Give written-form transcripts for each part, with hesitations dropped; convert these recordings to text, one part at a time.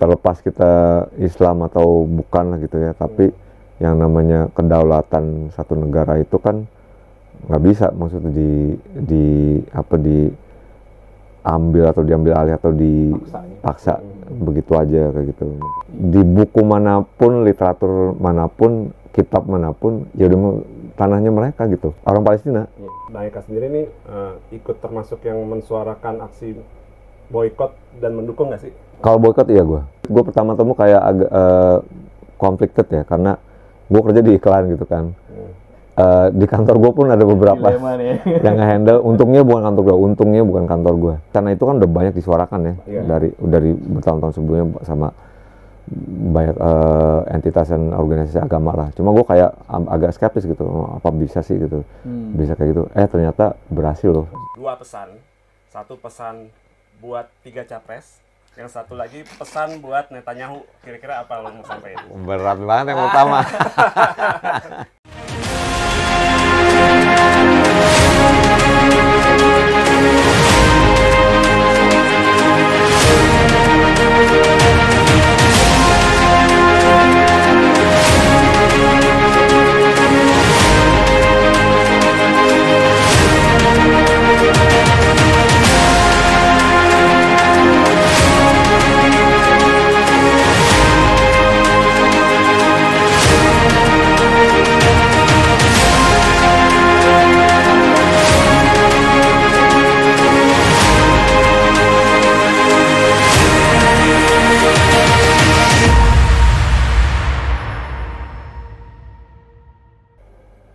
terlepas kita Islam atau bukan lah gitu ya, tapi yang namanya kedaulatan satu negara itu kan nggak bisa maksudnya diambil atau diambil alih atau dipaksa begitu aja kayak gitu. Di buku manapun, literatur manapun, kitab manapun, ya udah tanahnya mereka gitu, orang Palestina. Bang Eka sendiri nih ikut termasuk yang mensuarakan aksi boykot dan mendukung nggak sih? Kalau boykot iya gue pertama temu kayak agak conflicted ya, karena gue kerja di iklan gitu kan. Di kantor gue pun ada beberapa yang nge-handle. Untungnya bukan kantor gue, karena itu kan udah banyak disuarakan ya, dari bertahun-tahun sebelumnya sama banyak entitas dan organisasi agama lah. Cuma gue kayak agak skeptis gitu, apa bisa sih gitu, bisa kayak gitu. Ternyata berhasil loh. 2 pesan, 1 pesan buat 3 capres, yang satu lagi pesan buat Netanyahu. Kira-kira apa lo mau sampaikan? Berat banget yang pertama.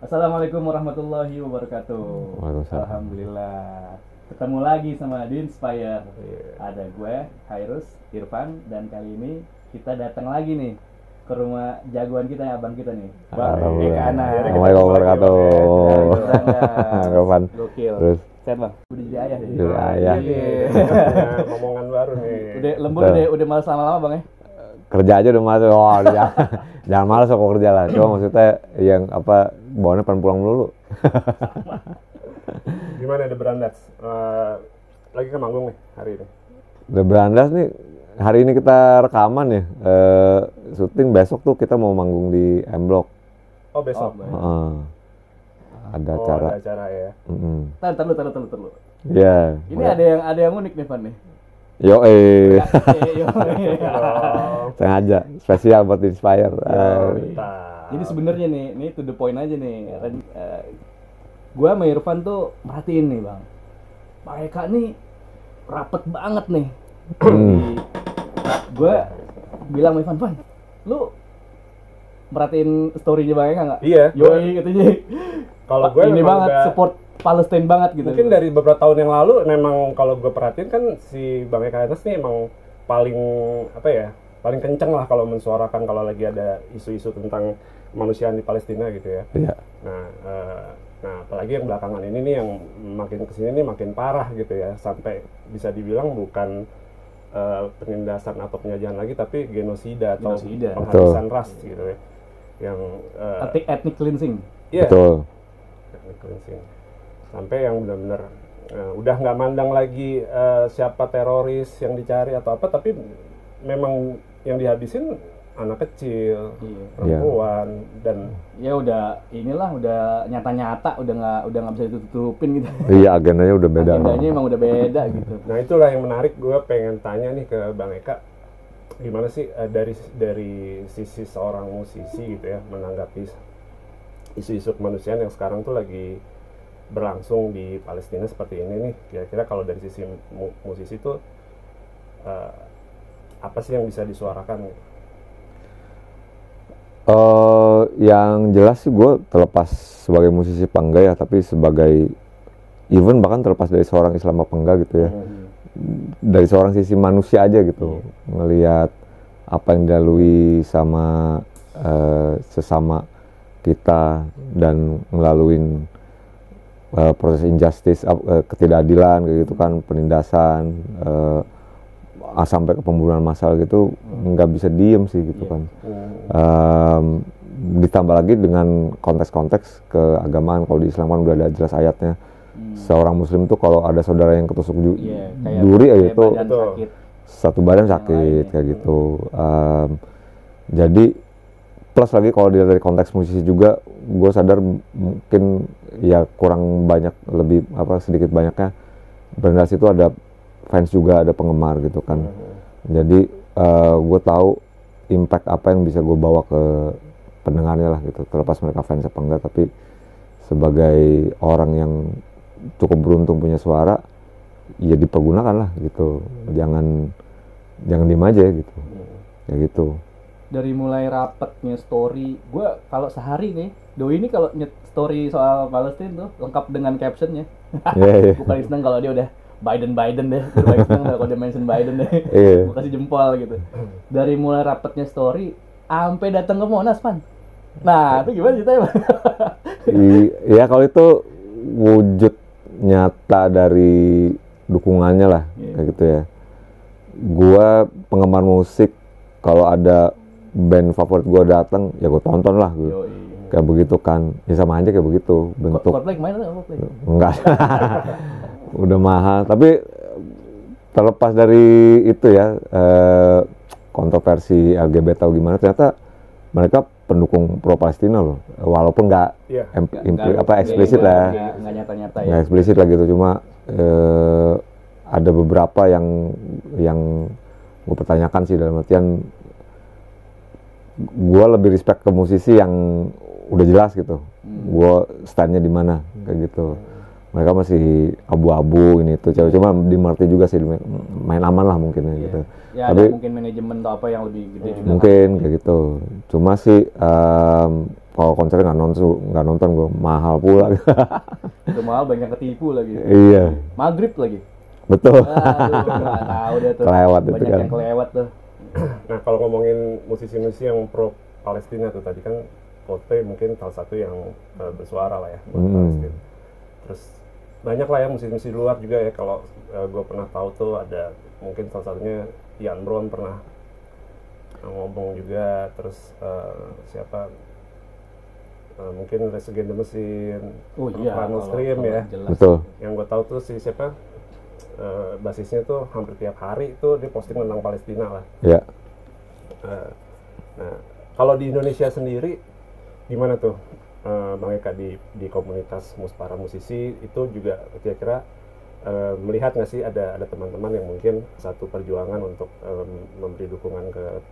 Assalamualaikum warahmatullahi wabarakatuh. Alhamdulillah, ketemu lagi sama The Inspire. Ada gue, Hairus, Irfan, dan kali ini kita datang lagi nih ke rumah jagoan kita, abang kita nih, Bang Eka Ana. Assalamualaikum warahmatullahi wabarakatuh. Gokil. Terus sehat bang? Udah jadi ayah deh. jadi ayah. Omongan baru nih. Udah lembur, udah malas lama-lama bang ya? Kerja aja udah masuk. Jangan malas kok kerja lah. Cuma maksudnya yang apa, bawaannya pengen pulang dulu. Gimana The Brandas? Lagi ke manggung nih hari ini? The Brandas nih, hari ini kita rekaman ya. Syuting besok tuh kita mau manggung di M Block. Oh besok? Ada acara. Ada acara ya? Taruh. Iya. Ini ada yang unik nih Van nih. Sengaja spesial buat Inspire. Jadi sebenarnya nih, ini to the point aja nih. Gue sama Irfan tuh merhatiin nih bang, Bang Eka nih rapet banget nih. Gue bilang sama Irfan, lu merhatiin story-nya Bang Eka nggak? Iya. Yoi katanya. Kalau gue ini banget support Palestine banget gitu. Mungkin dari beberapa tahun yang lalu memang kalau gue perhatiin kan si Bang Eka Anas nih emang paling paling kenceng lah kalau mensuarakan kalau lagi ada isu-isu tentang kemanusiaan di Palestina gitu ya. Iya. Nah apalagi yang belakangan ini nih yang makin kesini nih makin parah gitu ya, sampai bisa dibilang bukan penindasan atau penjajahan lagi tapi genosida atau penghabisan ras gitu ya. Yang ethnic cleansing. Iya. Betul. Ethnic cleansing. Sampai yang benar-benar udah nggak mandang lagi siapa teroris yang dicari atau apa, tapi memang yang dihabisin anak kecil, perempuan, dan ya udah nyata-nyata, udah nggak bisa ditutupin gitu. Iya, agendanya udah beda. Agendanya emang udah beda gitu. Nah itulah yang menarik, gue pengen tanya nih ke Bang Eka, gimana sih dari sisi seorang musisi gitu ya menanggapi isu-isu kemanusiaan yang sekarang tuh lagi berlangsung di Palestina seperti ini nih. Kira-kira kalau dari sisi musisi tuh apa sih yang bisa disuarakan? Yang jelas sih gue terlepas sebagai musisi apa enggak ya, tapi sebagai even bahkan terlepas dari seorang Islam apa enggak gitu ya, dari seorang sisi manusia aja gitu, ngelihat apa yang dilalui sama sesama kita dan ngelaluin proses injustice, ketidakadilan kayak gitu kan, penindasan, sampai ke pembunuhan massal gitu, nggak bisa diem sih gitu kan. Ditambah lagi dengan konteks-konteks keagamaan, kalau di Islam kan udah ada jelas ayatnya, seorang muslim tuh kalau ada saudara yang ketusuk duri aja itu satu badan sakit kayak gitu. Jadi plus lagi kalau dilihat dari konteks musisi juga, gue sadar mungkin ya kurang banyak, lebih sedikit banyaknya Brendas itu ada fans juga, ada penggemar gitu kan. Jadi gue tahu impact apa yang bisa gue bawa ke pendengarnya lah gitu, terlepas mereka fans apa enggak. Tapi sebagai orang yang cukup beruntung punya suara, ya dipergunakan lah gitu, jangan diem aja gitu, kayak gitu. Dari mulai rapetnya story, gue kalau sehari nih, Doi ini kalau story soal Palestina tuh lengkap dengan captionnya. Gue paling seneng kalau dia udah Biden deh, gue paling seneng kalau dia mention Biden deh. Gue kasih jempol gitu. Dari mulai rapetnya story, sampai datang ke Monas, Pan. Nah, itu gimana ceritanya, Pan? Iya, kalau itu wujud nyata dari dukungannya lah, kayak gitu ya. Gua penggemar musik, kalau ada band favorit gue datang, ya gue tonton lah gitu. Kayak begitu kan, ya sama aja kayak begitu bentuk. Coldplay main nggak Coldplay? Enggak. Udah mahal, tapi terlepas dari itu ya, kontroversi LGBT atau gimana, ternyata mereka pendukung pro Palestina loh, walaupun nggak eksplisit lah, nggak nyata-nyata ya, nggak eksplisit lah gitu. Cuma ada beberapa yang gue pertanyakan sih, dalam artian gue lebih respect ke musisi yang udah jelas gitu, gue standnya di mana kayak gitu. Mereka masih abu-abu ini tuh, cuma dimengerti juga sih, main aman lah mungkin gitu. Ya, tapi mungkin manajemen atau apa yang lebih gede juga mungkin kayak gitu. Cuma sih kalau konsernya nggak nonton gue, mahal pula. Itu mahal, banyak ketipu lagi. Iya. Maghrib lagi. Betul. Nggak tahu dia tuh. Kelewat itu banyak kan. Yang kelewat tuh. Nah, kalau ngomongin musisi-musisi yang pro Palestina tuh tadi kan, Coldplay mungkin salah satu yang bersuara lah ya buat Palestina. Terus banyak lah ya musisi-musisi luar juga ya. Kalau gue pernah tahu tuh ada mungkin salah satunya Ian Brown pernah ngomong juga. Terus siapa? Mungkin Rage Against the Machine, Primal Scream ya. Betul. Yang gue tahu tuh si siapa? Basisnya tuh hampir tiap hari itu dia posting tentang Palestina lah. Iya. Nah, kalau di Indonesia sendiri gimana tuh, Bang Eka, di komunitas para musisi itu juga kira-kira melihat nggak sih ada teman-teman yang mungkin satu perjuangan untuk memberi dukungan ke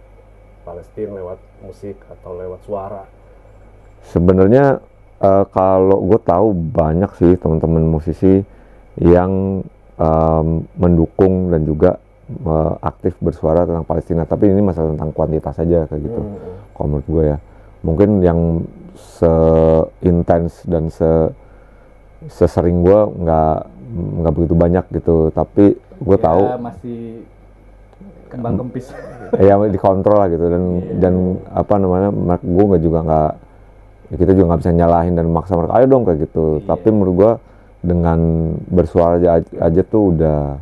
Palestina lewat musik atau lewat suara? Sebenarnya kalau gue tahu banyak sih teman-teman musisi yang mendukung dan juga aktif bersuara tentang Palestina, tapi ini masalah tentang kuantitas saja kayak gitu. Kalau menurut gue ya, mungkin yang seintens dan sesering gue nggak begitu banyak gitu, tapi gue tahu masih kembang kempis. Ya dikontrol lah gitu, dan apa namanya, gue nggak kita juga nggak bisa nyalahin dan memaksa mereka ayo dong kayak gitu. Tapi menurut gue dengan bersuara aja tuh udah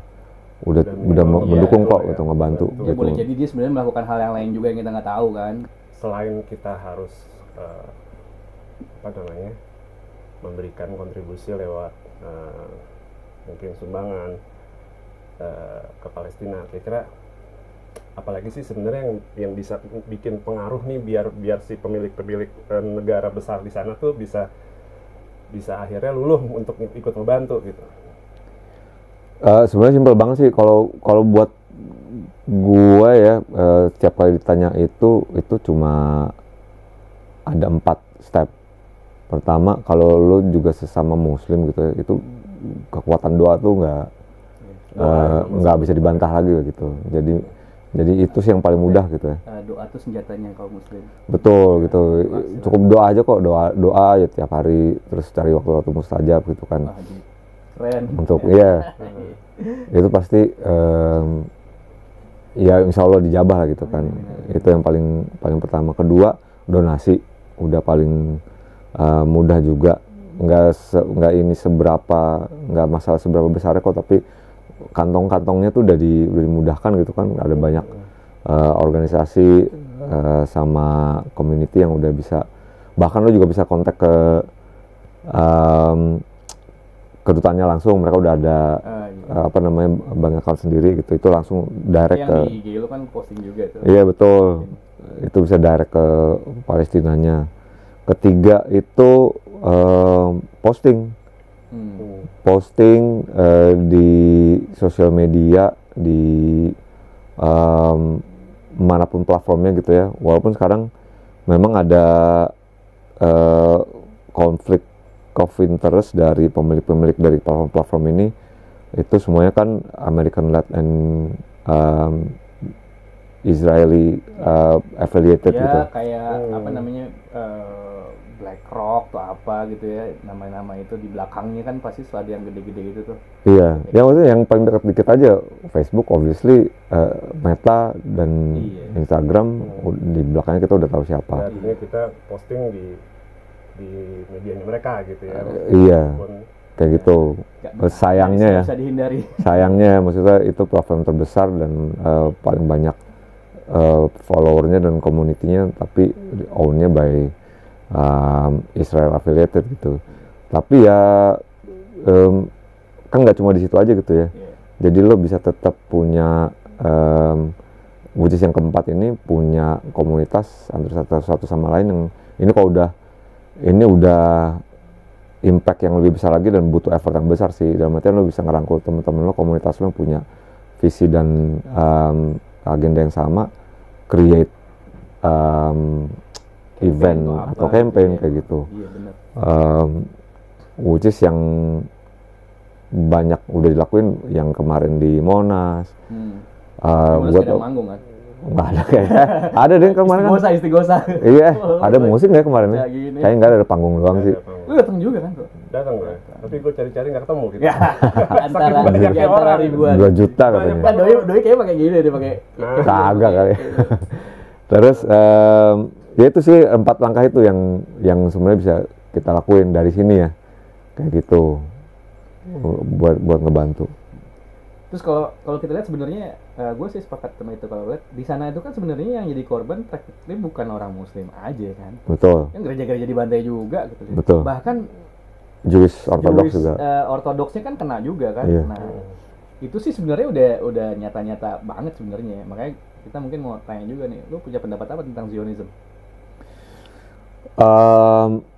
mendukung kok, gitu, ngebantu. Ya, gitu. Boleh jadi dia sebenarnya melakukan hal yang lain juga yang kita nggak tahu kan. Selain kita harus memberikan kontribusi lewat mungkin sumbangan ke Palestina, kira-kira apalagi sih sebenarnya yang bisa bikin pengaruh nih biar si pemilik negara besar di sana tuh bisa akhirnya luluh untuk ikut membantu gitu. Sebenarnya simpel banget sih kalau buat gue ya, setiap kali ditanya itu cuma ada 4 step. Pertama, kalau lo juga sesama muslim gitu ya, itu kekuatan doa tuh nggak bisa dibantah lagi gitu. Jadi itu sih yang paling mudah gitu ya. Doa tuh senjatanya kaum muslim. Betul gitu. Cukup doa aja kok, doa ya tiap hari, terus cari waktu mustajab gitu kan. Keren. Untuk iya. Itu pasti ya insya Allah dijabah lah gitu kan. Itu yang paling pertama. Kedua, donasi udah paling mudah juga. Nggak ini nggak masalah seberapa besarnya kok, tapi kantong-kantongnya tuh udah dimudahkan gitu kan. Ada banyak organisasi sama community yang udah bisa, bahkan lo juga bisa kontak ke kedutaannya langsung, mereka udah ada apa namanya bank account sendiri gitu, itu langsung direct yang ke di IG lu kan posting juga tuh. iya betul, itu bisa direct ke Palestinanya. Ketiga itu posting di sosial media, di manapun platformnya gitu ya, walaupun sekarang memang ada konflik of interest dari pemilik-pemilik dari platform ini, itu semuanya kan American led and Israeli affiliated ya, gitu. Kayak apa namanya BlackRock atau apa gitu ya, nama-nama itu di belakangnya kan pasti selalu ada yang gede-gede gitu tuh. Iya, yang maksudnya yang paling dekat dikit aja Facebook, obviously Meta dan Instagram, di belakangnya kita udah tahu siapa. Artinya kita posting di medianya mereka gitu ya. Iya, kayak gitu. Sayangnya ya, bisa dihindari. sayangnya maksudnya itu platform terbesar dan paling banyak followernya dan community-nya, tapi own-nya by Israel affiliated gitu. Tapi ya kan nggak cuma di situ aja gitu ya. Jadi lo bisa tetap punya which is yang keempat ini, punya komunitas antara satu sama lain yang ini udah impact yang lebih besar lagi dan butuh effort yang besar sih. Dalam artian lo bisa ngerangkul teman-teman lo, komunitas lo yang punya visi dan agenda yang sama, create event atau campaign kayak gitu. Iya, benar. Which is yang banyak udah dilakuin, yang kemarin di Monas. Monas ada manggung kan? Nggak ada kayaknya. Ada deh kemarin kan. Istighosah. Iya, ada musik nggak kemarin? Kayaknya nggak ada panggung doang sih. Lu datang juga kan tuh? Datang gue, tapi gue cari-cari nggak ketemu gitu. antara ribuan. 2 juta katanya. Kan doi kayaknya pakai gini deh, pakai. Kagak kali. Terus ya itu sih 4 langkah itu yang sebenarnya bisa kita lakuin dari sini ya, kayak gitu, buat ngebantu. Terus kalau kita lihat sebenarnya gue sih sepakat sama itu. Kalau lihat di sana itu kan sebenarnya yang jadi korban praktiknya bukan orang Muslim aja kan. Betul. Yang gereja-gereja dibantai juga gitu. Betul. Bahkan Jewish Orthodox juga. Ortodoksnya kan kena juga kan. Iya. Nah itu sih sebenarnya udah nyata-nyata banget sebenarnya. Makanya kita mungkin mau tanya juga nih, lu punya pendapat apa tentang Zionism?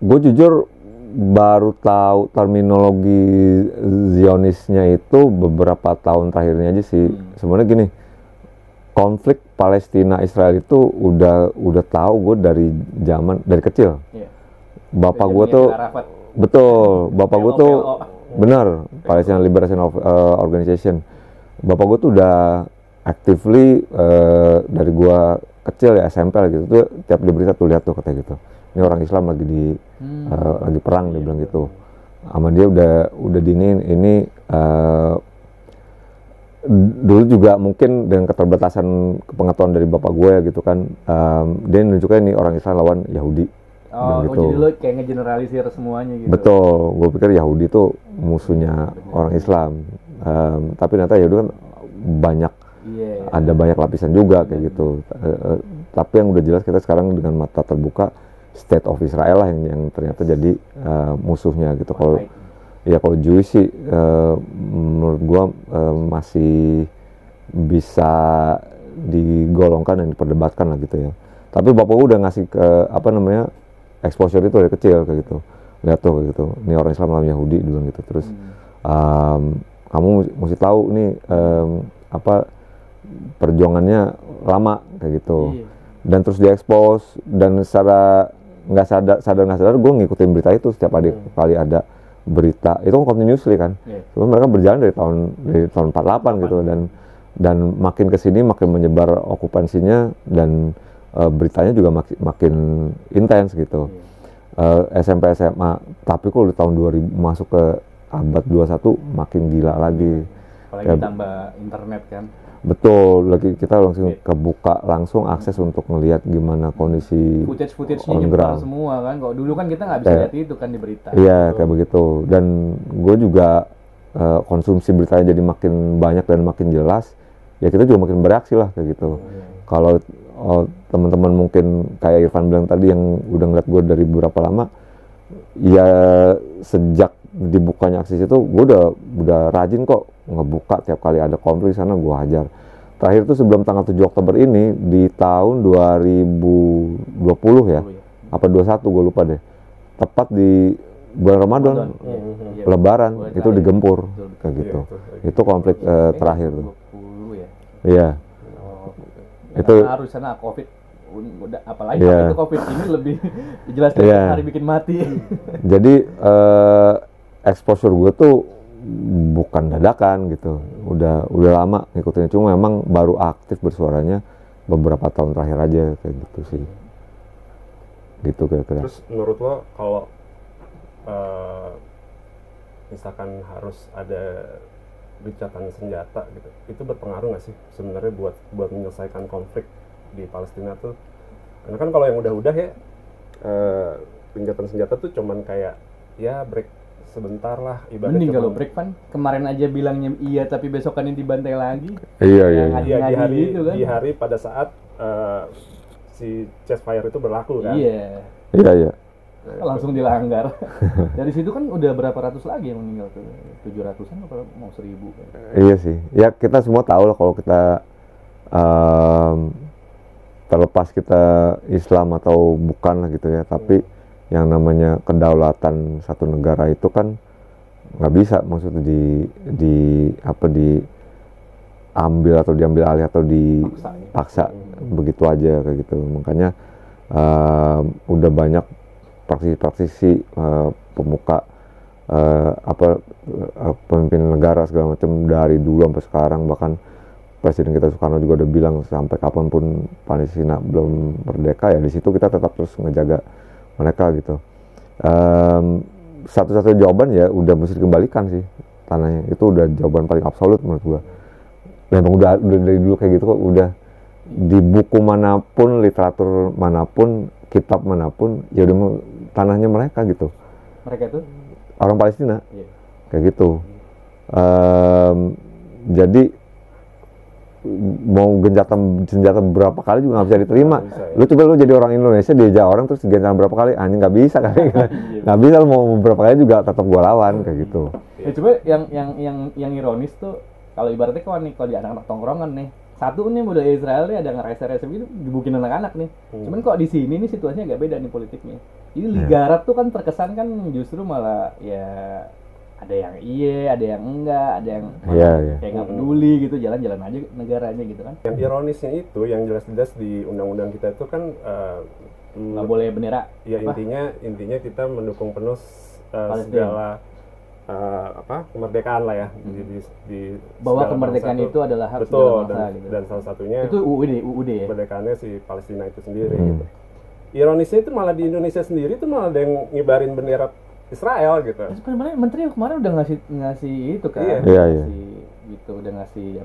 Gue jujur baru tahu terminologi Zionisnya itu beberapa tahun terakhir ini aja sih. Sebenarnya gini, konflik Palestina Israel itu udah tahu gue dari kecil. Iya. Bapak gue tuh betul, bapak gue tuh benar, Palestine Liberation Organization. Bapak gue tuh udah actively dari gue kecil ya, SMP gitu tuh, tiap di berita tuh lihat tuh katanya gitu, ini orang Islam lagi perang, dia bilang gitu. Sama dia udah dini ini dulu juga mungkin dengan keterbatasan pengetahuan dari bapak gue ya gitu kan, dia nunjuknya ini orang Islam lawan Yahudi. Gitu. Jadi lo kayak ngegeneralisir semuanya gitu. Betul, gue pikir Yahudi tuh musuhnya orang Islam, tapi ternyata Yahudi kan ada banyak lapisan juga kayak gitu. Tapi yang udah jelas kita sekarang dengan mata terbuka, State of Israel lah yang ternyata jadi musuhnya gitu. Kalau Jewish sih menurut gua masih bisa digolongkan dan diperdebatkan lah gitu ya. Tapi bapak gua udah ngasih exposure itu dari kecil kayak gitu. Lihat tuh kayak gitu, ini orang Islam lawan Yahudi dulu gitu. Terus kamu mesti tahu nih perjuangannya lama kayak gitu. Dan terus diekspos, dan secara nggak sadar gue ngikutin berita itu setiap kali ada berita itu kan continuously kan. Cuma mereka berjalan dari tahun 48 gitu, dan makin kesini makin menyebar okupansinya, dan beritanya juga makin intens gitu. SMP SMA, tapi kok di tahun 2000 masuk ke abad 21 makin gila lagi. Apalagi tambah internet kan. Betul, lagi kita langsung kebuka langsung akses untuk ngelihat gimana kondisi footage-nya nyebar semua kan. Kalau dulu kan kita nggak bisa lihat itu kan di berita. Iya, kayak begitu. Dan gue juga konsumsi beritanya jadi makin banyak dan makin jelas. Ya kita juga makin bereaksi lah kayak gitu. Kalau teman-teman mungkin kayak Irfan bilang tadi yang udah ngeliat gue dari beberapa lama, ya sejak dibukanya aksi itu gue udah rajin kok ngebuka tiap kali ada konflik sana gue hajar. Terakhir tuh sebelum tanggal 7 Oktober ini di tahun 2020 ya, apa 21 gue lupa deh. Tepat di bulan Ramadan, Lebaran itu digempur kayak gitu. Itu konflik terakhir tuh. Iya. Itu harus sana Covid. Apalagi itu Covid ini lebih jelas hari bikin mati. Jadi exposure gue tuh bukan dadakan gitu, udah lama ngikutinnya, cuma memang baru aktif bersuaranya beberapa tahun terakhir aja kayak gitu sih, gitu kira-kira. Terus menurut lo kalau misalkan harus ada gencatan senjata gitu, itu berpengaruh nggak sih sebenarnya buat menyelesaikan konflik di Palestina tuh? Karena kan kalau yang udah ya gencatan senjata tuh cuman kayak ya break sebentar lah, ibaratnya. Mending kalau break kan kemarin aja bilangnya iya tapi besokannya dibantai lagi. Iya. Di hari pada saat si ceasefire itu berlaku kan. Iya. Langsung dilanggar. Dari situ kan udah berapa ratus lagi yang meninggal tuh, 700-an atau mau 1000 kan? Iya sih. Ya kita semua tahu lah kalau kita terlepas kita Islam atau bukan lah gitu ya, tapi yang namanya kedaulatan satu negara itu kan nggak bisa maksudnya diambil atau diambil alih atau dipaksa begitu aja kayak gitu. Makanya udah banyak praktisi pemuka pemimpin negara segala macam dari dulu sampai sekarang, bahkan Presiden kita Soekarno juga udah bilang sampai kapanpun Palestina belum merdeka ya di situ kita tetap terus ngejaga mereka gitu. Satu-satu jawaban ya udah mesti dikembalikan sih tanahnya, itu udah jawaban paling absolut menurut gua. Memang udah dari dulu kayak gitu kok, udah di buku manapun, literatur manapun, kitab manapun ya udah tanahnya mereka gitu. Mereka itu orang Palestina, kayak gitu. Jadi mau gencatan senjata berapa kali juga nggak bisa diterima. Lu coba lu jadi orang Indonesia diajak orang terus gencatan berapa kali, anjing nggak bisa kali. Nggak bisa, lu mau berapa kali juga tetap gua lawan kayak gitu. Ya coba yang ironis tuh kalau ibaratnya kalau di anak-anak tongkrongan nih, satu nih budaya Israel nih ada ngerese-rese gitu dibukin anak-anak nih. Cuman kok di sini nih situasinya agak beda nih politiknya. Jadi Liga Arab tuh kan terkesan kan justru malah ya ada yang ada yang enggak, ada yang kayak nggak peduli gitu, jalan-jalan aja negaranya gitu kan. Yang ironisnya itu, yang jelas-jelas di undang-undang kita itu kan nggak boleh bendera. Ya intinya kita mendukung penuh segala kemerdekaan lah ya. Di bahwa kemerdekaan itu adalah hak segala bangsa gitu. Dan salah satunya itu UUD ya. Kemerdekaannya si Palestina itu sendiri gitu. Ironisnya itu malah di Indonesia sendiri tuh malah ada yang ngibarin bendera Israel gitu. Sebenarnya menteri kemarin udah ngasih itu kan, gitu, udah ngasih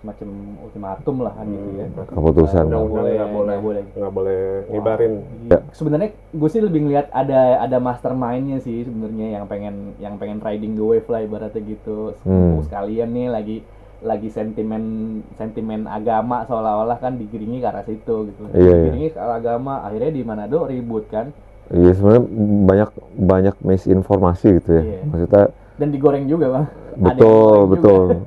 semacam ultimatum lah kan gitu ya. Keputusan nggak boleh ngibarin. Sebenarnya gue sih lebih ngeliat ada mastermindnya sih sebenarnya yang pengen riding the wave lah ibaratnya gitu. Sekalian nih lagi sentimen agama seolah-olah kan digiringi ke arah situ gitu. Digiringi ke arah agama, akhirnya di Manado ribut kan. Iya, sebenarnya banyak misinformasi gitu ya. Maksudnya dan digoreng juga, Bang. Betul.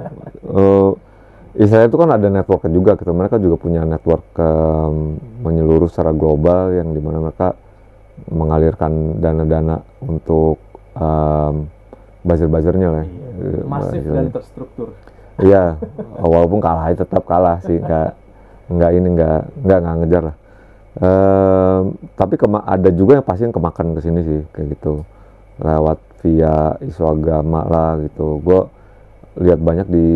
Israel itu kan ada network juga gitu. Mereka juga punya network menyeluruh secara global yang dimana mereka mengalirkan dana-dana untuk buzzer-buzzernya lah. Masif dan terstruktur. Iya, walaupun kalah tetap kalah sih, nggak ngejar lah. Tapi ada juga yang pasti yang kemakan ke sini sih kayak gitu, lewat via isu agama lah gitu. Gue lihat banyak di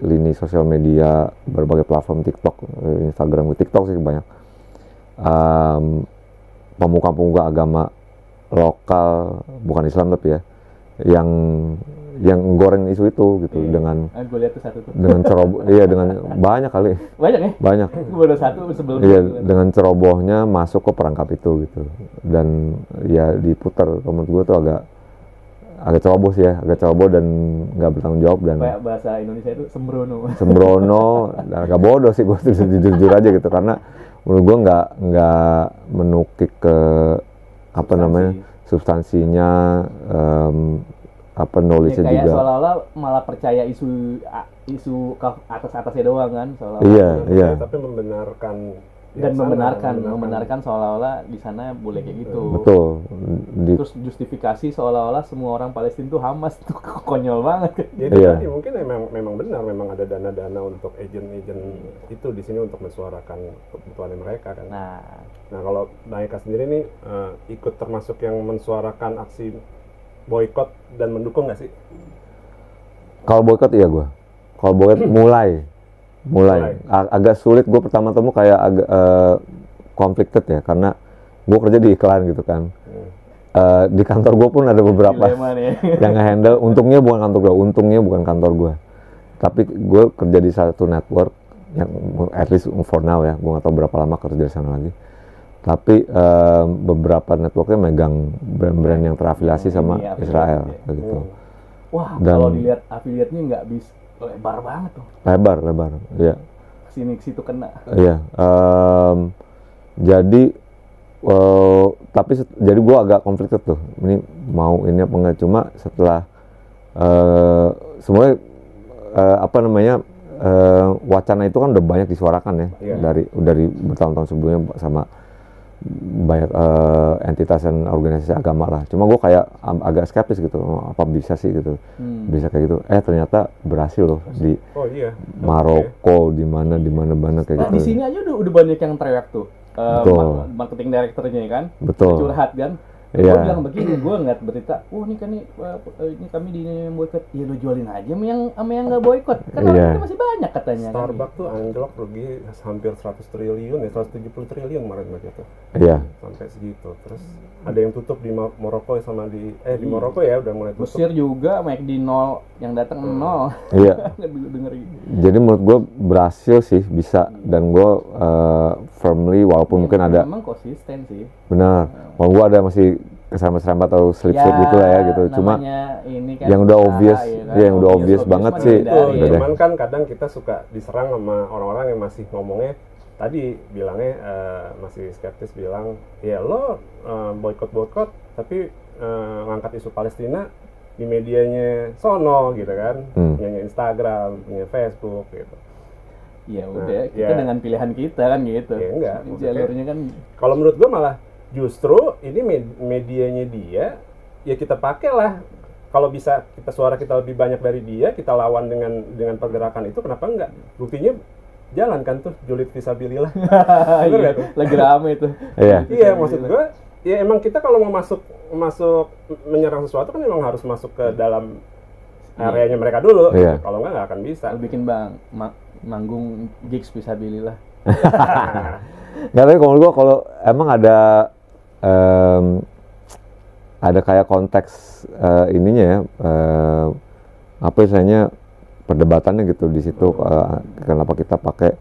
lini sosial media berbagai platform, TikTok, Instagram, TikTok sih banyak pemuka-pemuka agama lokal bukan Islam tapi ya yang goreng isu itu gitu dengan gue lihat tuh satu tuh dengan ceroboh dengan banyak kali banyak gue ada satu sebelum dengan cerobohnya masuk ke perangkap itu gitu, dan ya diputar. Menurut gue tuh agak ceroboh sih ya, agak ceroboh dan nggak bertanggung jawab, dan kayak bahasa Indonesia itu sembrono dan agak bodoh sih gue jujur aja gitu, karena menurut gue nggak menukik ke apa namanya substansinya, knowledge-nya kayak juga. Seolah-olah malah percaya isu atasnya doang kan, seolah-olah. Iya. Tapi membenarkan dan membenarkan seolah-olah di sana boleh kayak gitu. Betul. Terus justifikasi seolah-olah semua orang Palestina tuh Hamas tuh konyol banget. Jadi tadi mungkin memang benar, memang ada dana-dana untuk agen-agen itu di sini untuk mensuarakan kebutuhan mereka kan. Nah kalau Eka sendiri nih ikut termasuk yang mensuarakan aksi boykot dan mendukung nggak sih? Kalau boykot iya gue. Kalau boykot mulai agak sulit. Gue pertama temu kayak agak conflicted ya, karena gue kerja di iklan gitu kan. Di kantor gue pun ada beberapa yang nge-handle. Untungnya bukan kantor gue, tapi gue kerja di satu network yang at least for now ya, gue nggak tahu berapa lama kerja di sana lagi. Tapi beberapa networknya megang brand-brand yang terafiliasi sama Israel gitu. Wah, kalau dilihat afiliatnya nggak bisa, lebar banget tuh. Lebar, iya. Sini situ kena. Iya. Jadi jadi gue agak konflik tuh. Ini mau ini apa enggak, cuma setelah semuanya wacana itu kan udah banyak disuarakan ya, dari bertahun-tahun sebelumnya sama banyak entitas dan organisasi agama lah. Cuma gue kayak agak skeptis gitu, apa bisa sih gitu, bisa kayak gitu. Ternyata berhasil loh di Maroko, di mana kayak gitu. Di sini aja udah banyak yang teriak tuh, marketing directornya kan, curhat kan. Gue bilang begini, gue ngeliat berita, ini kami di boykot, ya lo jualin aja sama yang nggak boykot, kan orangnya masih banyak katanya. Starbucks tuh anjlok rugi hampir 100 triliun ya, 170 triliun kemarin gitu. Iya. Sampai segitu. Terus ada yang tutup di Maroko sama di Maroko ya udah mulai tutup. Mesir juga, McD nol, yang datang nol. Iya. Jadi menurut gue berhasil sih, bisa, dan gue firmly, walaupun mungkin ada. Memang konsisten sih. Benar. Kalau gue ada masih keserempet-serempet atau slip-slip gitu lah ya gitu. Cuma ini kan yang udah obvious, yang udah obvious banget sih. Cuman kan kadang kita suka diserang sama orang-orang yang masih ngomongnya, tadi bilangnya masih skeptis, bilang ya lo boykot tapi ngangkat isu Palestina di medianya sono gitu kan, punya Instagram, punya Facebook gitu. Ya udah, kita dengan pilihan kita kan gitu. Ya enggak, jalurnya kan. Kalau menurut gue malah justru ini medianya dia, ya kita pakailah. Kalau bisa suara kita lebih banyak dari dia, kita lawan dengan pergerakan itu, kenapa enggak? Buktinya jalan kan tuh julid fisabilillah. Iya, lagi rame itu. Iya, maksud gue, ya emang kita kalau mau masuk menyerang sesuatu kan emang harus masuk ke dalam areanya mereka dulu. Iya. Kalau enggak akan bisa. Lu bikin manggung gigs fisabilillah. Nggak, tapi kalau emang ada kayak konteks ininya ya, apa istilahnya, perdebatannya gitu di situ, kenapa kita pakai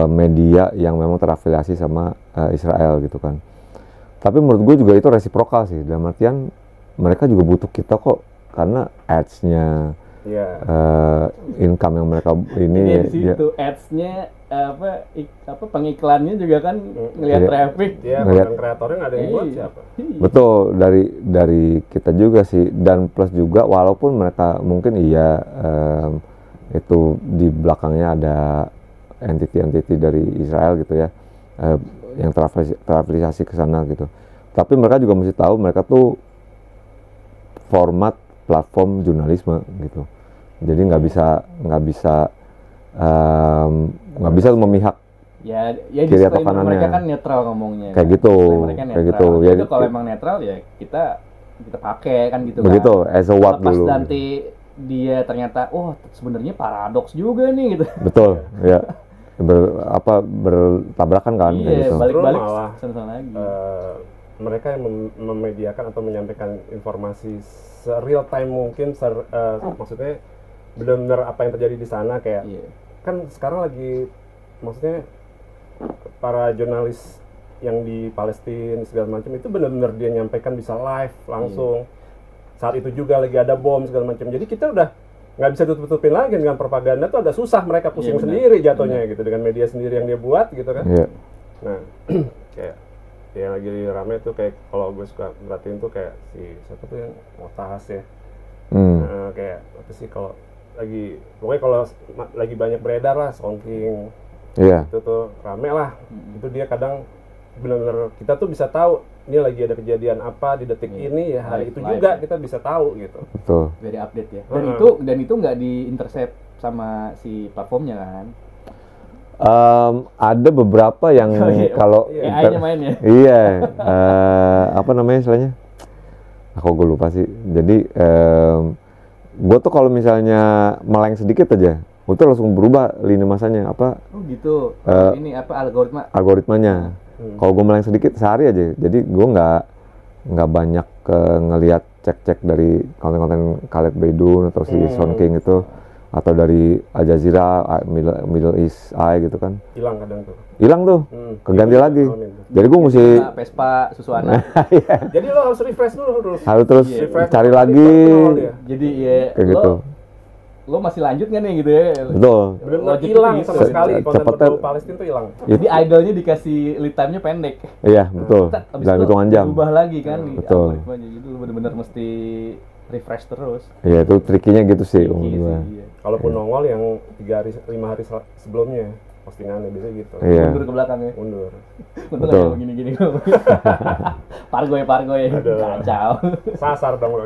media yang memang terafiliasi sama Israel gitu kan. Tapi menurut gue juga itu resiprokal sih, dalam artian mereka juga butuh kita kok, karena ads-nya, income yang mereka ini di situ ads-nya pengiklannya juga kan ngelihat traffic. Konten kreatornya nggak ada yang buat siapa. Betul, dari kita juga sih, dan plus juga walaupun mereka mungkin itu di belakangnya ada entity dari Israel gitu ya, yang terafiliasi ke sana gitu. Tapi mereka juga mesti tahu mereka tuh format platform jurnalisme gitu. Jadi nggak bisa memihak kiri atau kanannya. Mereka kan netral ngomongnya. Kayak gitu. Ya, kalau emang netral ya kita pakai kan gitu. Begitu, kan. As a what dulu. Pas nanti dia ternyata, sebenarnya paradoks juga nih gitu. Betul, ya. Bertabrakan kan, kayak gitu. Balik-balik sana lagi. Mereka yang memediakan atau menyampaikan informasi real time mungkin, maksudnya benar-benar apa yang terjadi di sana, kayak kan sekarang lagi, maksudnya para jurnalis yang di Palestina segala macam itu benar-benar dia nyampaikan bisa live langsung. Saat itu juga lagi ada bom segala macam, jadi kita udah nggak bisa tutup-tutupin lagi dengan propaganda. Tuh agak susah, mereka pusing sendiri jatuhnya gitu dengan media sendiri yang dia buat gitu kan. Nah kayak yang lagi rame tuh kayak kalau gue suka merhatiin tuh kayak si siapa tuh yang Motahas ya. Kayak apa sih kalau lagi pokoknya kalau lagi banyak beredar lah Songking. Itu tuh rame lah. Itu dia kadang benar-benar kita tuh bisa tahu ini lagi ada kejadian apa di detik ini ya hari itu juga kita bisa tahu gitu. Betul. Dari update ya. Dan itu nggak di-intercept sama si platformnya kan? Ada beberapa yang kalau AI-nya main ya. Iya. Apa namanya istilahnya? Aku gue lupa sih. Jadi gue tuh kalau misalnya meleng sedikit aja, gue tuh langsung berubah lini masanya apa? Oh gitu. Ini apa algoritmanya. Kalau gue meleng sedikit sehari aja, jadi gue nggak banyak ngelihat cek dari konten-konten Khaled Beidun atau si Son King itu atau dari Al Jazeera, Middle East Eye gitu kan. Hilang tuh, keganti lagi. Jadi gue mesti Vespa Susuana. Jadi lo harus refresh dulu harus terus cari lagi. Jadi ya kayak gitu. Lo masih lanjut nggak nih gitu ya? Betul. Benar hilang sama sekali konten berbau Palestina tuh hilang. Jadi idolnya dikasih lead time-nya pendek. Iya betul. Dalam hitungan jam. Berubah lagi kan. Betul. Jadi lo benar-benar mesti refresh terus. Iya itu trikinya gitu sih. Kalaupun nongol yang 5 hari sebelumnya postingannya biasanya gitu. Mundur ke belakang ya. Mundur. Betul. Begini-gini. Pargoy. Kacau. Sasar dong lo.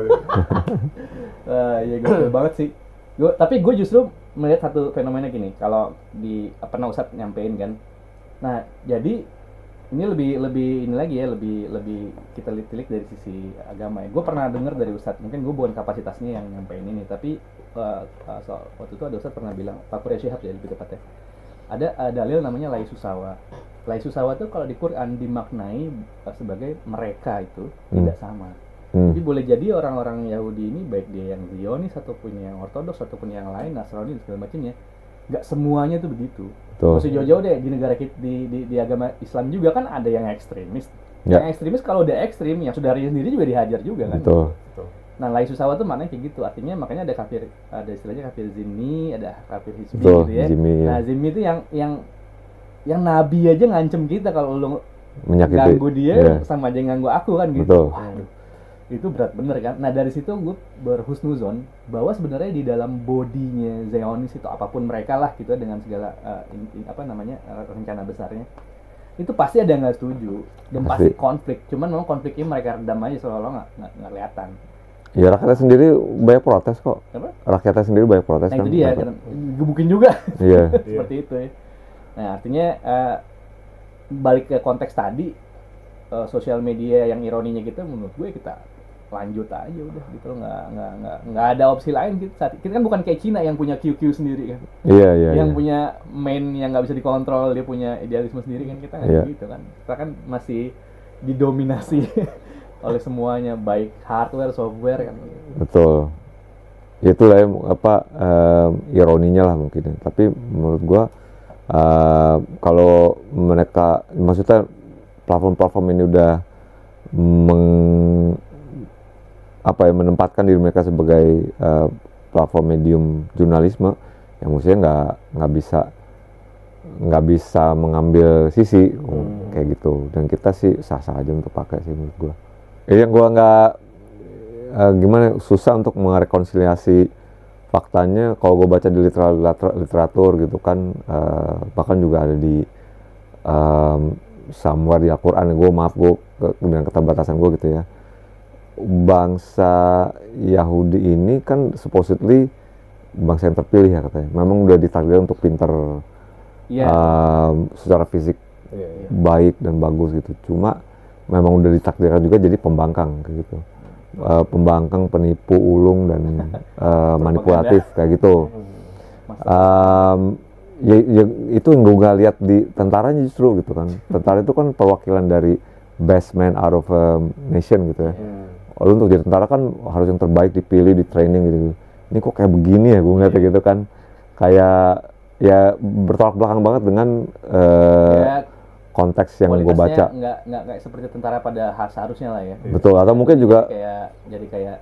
Iya gue banget sih. Tapi gue justru melihat satu fenomena gini, kalau pernah Ustadz nyampein kan. Nah, jadi ini lebih ini lagi ya, lebih kita tilik dari sisi agama ya. Gue pernah dengar dari Ustadz, mungkin gue bukan kapasitasnya yang nyampein ini, tapi waktu itu ada Ustadz pernah bilang, Pak Qurya Shihab ya lebih tepatnya. Ada dalil namanya Lai Susawa. Lai Susawa itu kalau di Quran dimaknai sebagai mereka itu tidak sama. Jadi boleh jadi orang-orang Yahudi ini baik dia yang Zionis ataupun yang Ortodoks ataupun yang lain Nasrani dan segala macamnya, nggak semuanya tuh begitu. Masih jauh-jauh deh di negara kita di agama Islam juga kan ada yang ekstremis. Yang ekstremis kalau udah ekstrim yang saudaranya sendiri juga dihajar juga kan. Betul. Nah Lai Susawa tuh maknanya kayak gitu. Artinya makanya ada istilahnya kafir zimmi, ada kafir hizbi gitu ya. Nah zimmi itu yang Nabi aja ngancem kita kalau lo ganggu dia sama aja ganggu aku kan gitu. Waduh. Itu berat bener kan. Nah dari situ gue berhusnuzon bahwa sebenarnya di dalam bodinya Zionis itu apapun mereka lah gitu dengan segala rencana besarnya itu pasti ada yang nggak setuju dan pasti konflik. Cuman memang konfliknya mereka redam aja seolah-olah nggak kelihatan. Ya rakyatnya sendiri banyak protes kok. Apa? Rakyatnya sendiri banyak protes kan. Itu dia gebukin juga. Iya. Seperti itu ya. Nah artinya balik ke konteks tadi sosial media yang ironinya gitu menurut gue kita lanjut aja udah gitu loh, nggak ada opsi lain kita kan bukan kayak Cina yang punya QQ sendiri kan. Yang punya main yang nggak bisa dikontrol, dia punya idealisme sendiri kan, kita nggak gitu kan. Kita kan masih didominasi oleh semuanya baik hardware software kan. Betul. Itulah ironinya lah mungkin. Tapi menurut gua kalau mereka maksudnya platform ini udah menempatkan diri mereka sebagai platform medium jurnalisme, yang maksudnya nggak bisa mengambil sisi kayak gitu. Dan kita sih sah-sah aja untuk pakai sih menurut gua. Yang gua nggak susah untuk merekonsiliasi faktanya kalau gua baca di literatur gitu kan, bahkan juga ada di somewhere di Al-Quran. Gue dengan keterbatasan gue gitu ya. Bangsa Yahudi ini kan supposedly bangsa yang terpilih ya katanya. Memang udah ditakdirkan untuk pintar secara fisik baik dan bagus gitu. Cuma memang udah ditakdirkan juga jadi pembangkang kayak gitu. Pembangkang, penipu, ulung dan manipulatif kayak gitu. Itu yang gue gak lihat di tentaranya justru gitu kan. Tentara itu kan perwakilan dari best man out of a nation gitu ya. Lalu untuk jadi tentara kan harus yang terbaik, dipilih, di training gitu. Ini kok kayak begini ya gue ngeliatnya gitu kan. Kayak ya bertolak belakang banget dengan konteks yang gue baca. Nggak kayak seperti tentara pada seharusnya lah ya. Betul, atau mungkin juga jadi kayak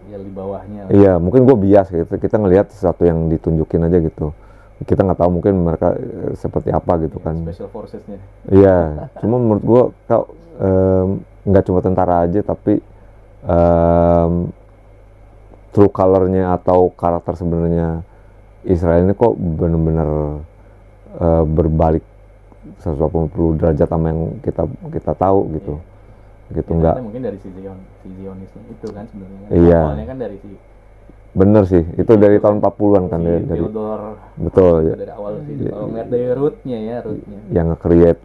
ya di bawahnya lah. Iya, mungkin gue bias gitu. Kita ngelihat sesuatu yang ditunjukin aja gitu. kita nggak tahu mungkin mereka seperti apa gitu kan. Special forces-nya. Iya, cuma menurut gua nggak cuma tentara aja, tapi true color-nya atau karakter sebenarnya Israel ini kok benar-benar berbalik 180 derajat sama yang kita tahu gitu. Gitu Ya, enggak. mungkin dari si Zionis itu kan sebenarnya. Iya. Awalnya kan dari si Bener sih, itu dari tahun 40-an kan si dari Theodore. betul ya. Dari awal sih. Kalau ngeliat dari rootnya. Yang nge-create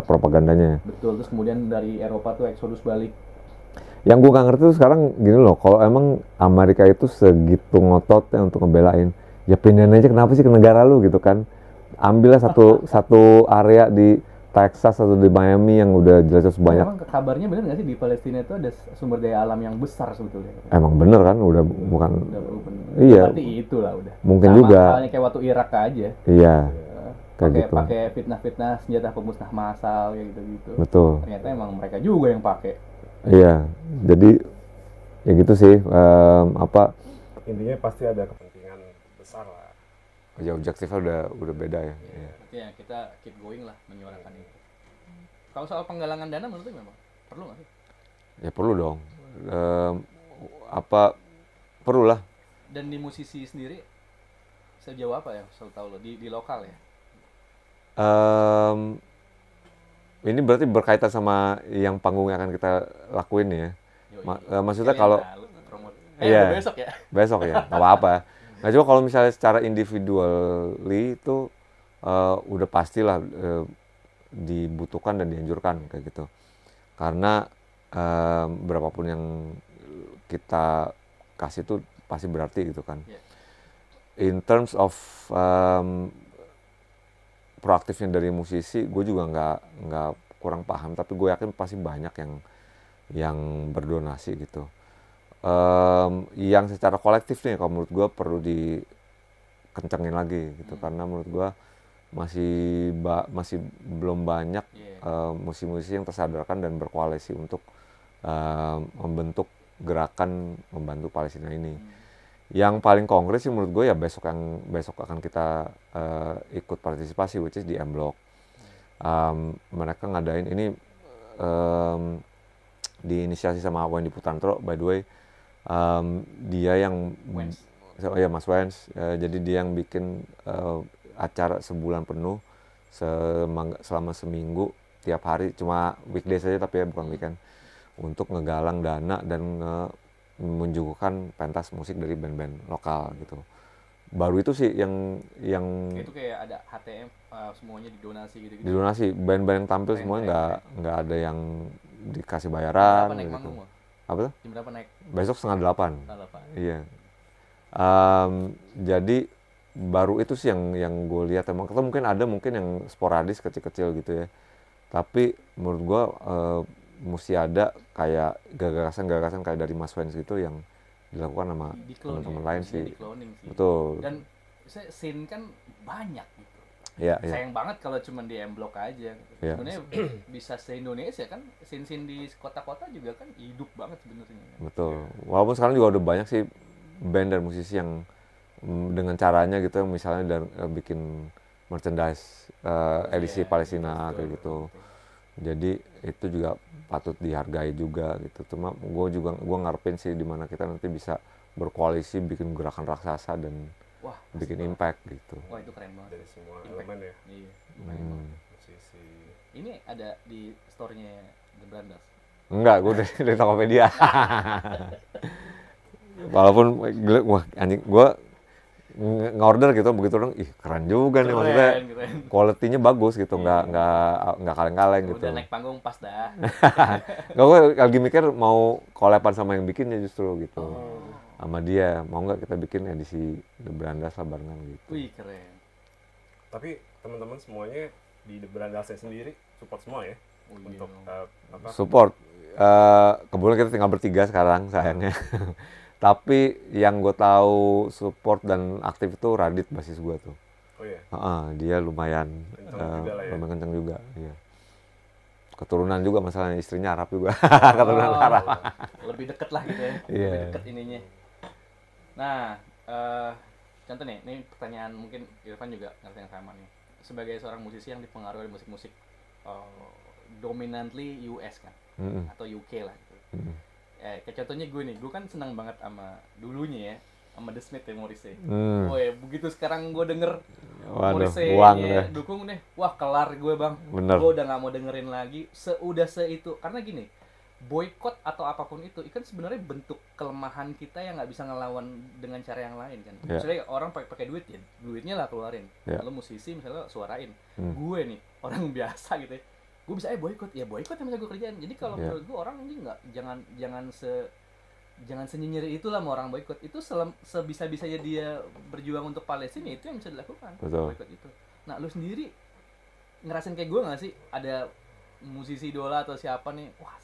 propagandanya. Betul, terus kemudian dari Eropa tuh eksodus balik. Yang gue nggak ngerti tuh sekarang gini loh, kalau emang Amerika itu segitu ngototnya untuk ngebelain, ya pindahin aja kenapa sih ke negara lu gitu kan? Ambillah satu area di Texas atau di Miami yang udah jelas banyak. Emang kabarnya bener nggak sih di Palestina itu ada sumber daya alam yang besar sebetulnya? Emang bener kan, udah bukan. Udah berubah. Iya. Berarti itulah udah. Mungkin sama juga. halnya kayak waktu Irak aja. Iya. Kayak gitu. Pakai fitnah-fitnah senjata pemusnah massal kayak gitu-gitu. Betul. Ternyata emang mereka juga yang pakai. Iya. Jadi ya gitu sih. Intinya pasti ada kepentingan besar lah. Ya objektifnya udah beda ya. Iya. Ya kita keep going lah menyuarakan itu. Kalau soal penggalangan dana menurut memang perlu nggak sih? Ya perlu dong. Perlu lah. Dan di musisi sendiri sejauh apa ya? Saya tahu lo di lokal ya. Ini berarti berkaitan sama yang panggung yang akan kita lakuin ya. Maksudnya kalau iya besok ya. Besok ya, nggak apa-apa. Nah coba kalau misalnya secara individually itu udah pastilah dibutuhkan dan dianjurkan kayak gitu. Karena berapapun yang kita kasih itu pasti berarti gitu kan. Yeah. In terms of proaktifnya dari musisi, gue juga nggak kurang paham, tapi gue yakin pasti banyak yang berdonasi gitu. Yang secara kolektif nih, kalau menurut gue perlu dikencengin lagi gitu, karena menurut gue masih belum banyak musisi-musisi yang tersadarkan dan berkoalisi untuk membentuk gerakan membantu Palestina ini. Yang paling konkret sih menurut gue ya besok akan kita ikut partisipasi, which is di M-Block. Mereka ngadain ini diinisiasi sama Wendy Putantro, by the way. Dia yang Mas Wens, jadi dia yang bikin acara sebulan penuh selama seminggu tiap hari, cuma weekday saja tapi ya bukan weekend, untuk ngegalang dana dan menjugukan pentas musik dari band-band lokal gitu. Baru itu sih yang itu kayak ada HTM semuanya didonasi gitu. Didonasi, band-band yang tampil semuanya nggak ada yang dikasih bayaran gitu. Apa tuh? Jam berapa naik? Besok 7:30. Iya. Jadi baru itu sih yang gue lihat. Emang kita mungkin yang sporadis kecil-kecil gitu ya. Tapi menurut gue mesti ada kayak gagasan kayak dari Mas Wens gitu yang dilakukan sama teman-teman lain sih. Betul. Dan scene kan banyak gitu. Iya. Sayang banget kalau cuma di M-Block aja. Ya. Sebenarnya bisa se-Indonesia kan, scene-scene di kota-kota juga kan hidup banget sebenarnya. Betul. Walaupun sekarang juga udah banyak sih band dan musisi yang dengan caranya gitu, misalnya bikin merchandise edisi Palestina kayak gitu. Jadi itu juga patut dihargai juga gitu. Cuma gue ngarepin sih di mana kita nanti bisa berkoalisi bikin gerakan raksasa dan bikin impact gitu. Wah itu keren banget dari semua elemen ya. Iya. Musisi. Ini ada di store-nya The Brandas? Enggak, gue dari Tokopedia. Walaupun wah anjing, gue ngorder gitu begitu dong, keren juga nih, maksudnya quality-nya bagus gitu, nggak kaleng-kaleng gitu. Udah naik panggung pas dah. Gue lagi mikir mau kolepan sama yang bikinnya justru gitu, sama dia mau nggak kita bikin edisi The Brandas lah barengan gitu. Wih keren. Tapi teman-teman semuanya di The Brandasnya sendiri support semua ya untuk apa? Support. Kebetulan kita tinggal bertiga sekarang sayangnya. Tapi yang gue tahu support dan aktif itu Radit, basis gue tuh. Oh iya. Dia lumayan kenceng juga. Iya. Keturunan juga masalahnya, istrinya Arab juga. Keturunan Arab. Lebih deket lah gitu ya. Yeah. Lebih deket ininya. Nah, contoh nih, ini pertanyaan mungkin Irfan juga ngerti yang sama nih. Sebagai seorang musisi yang dipengaruhi oleh musik-musik dominantly US kan, atau UK lah gitu. Kayak contohnya gue kan senang banget sama dulunya ya, sama The Smiths ya, Morrissey. Begitu sekarang gue denger Morrissey dukung deh, wah kelar gue bang. Gue udah nggak mau dengerin lagi. Itu karena gini, boykot atau apapun itu kan sebenarnya bentuk kelemahan kita yang nggak bisa ngelawan dengan cara yang lain kan. Misalnya orang pakai duit ya, duitnya lah keluarin. Lalu musisi misalnya suarain. Gue nih orang biasa gitu ya, gue bisa boykot yang bisa gue kerjain. Jadi kalau menurut gue orang ini nggak, jangan senyinyir itulah mau orang boykot. Itu sebisa-bisanya dia berjuang untuk Palestina, itu yang bisa dilakukan. Boykot itu. Nah lu sendiri ngerasain kayak gue nggak sih, ada musisi idola atau siapa nih, wah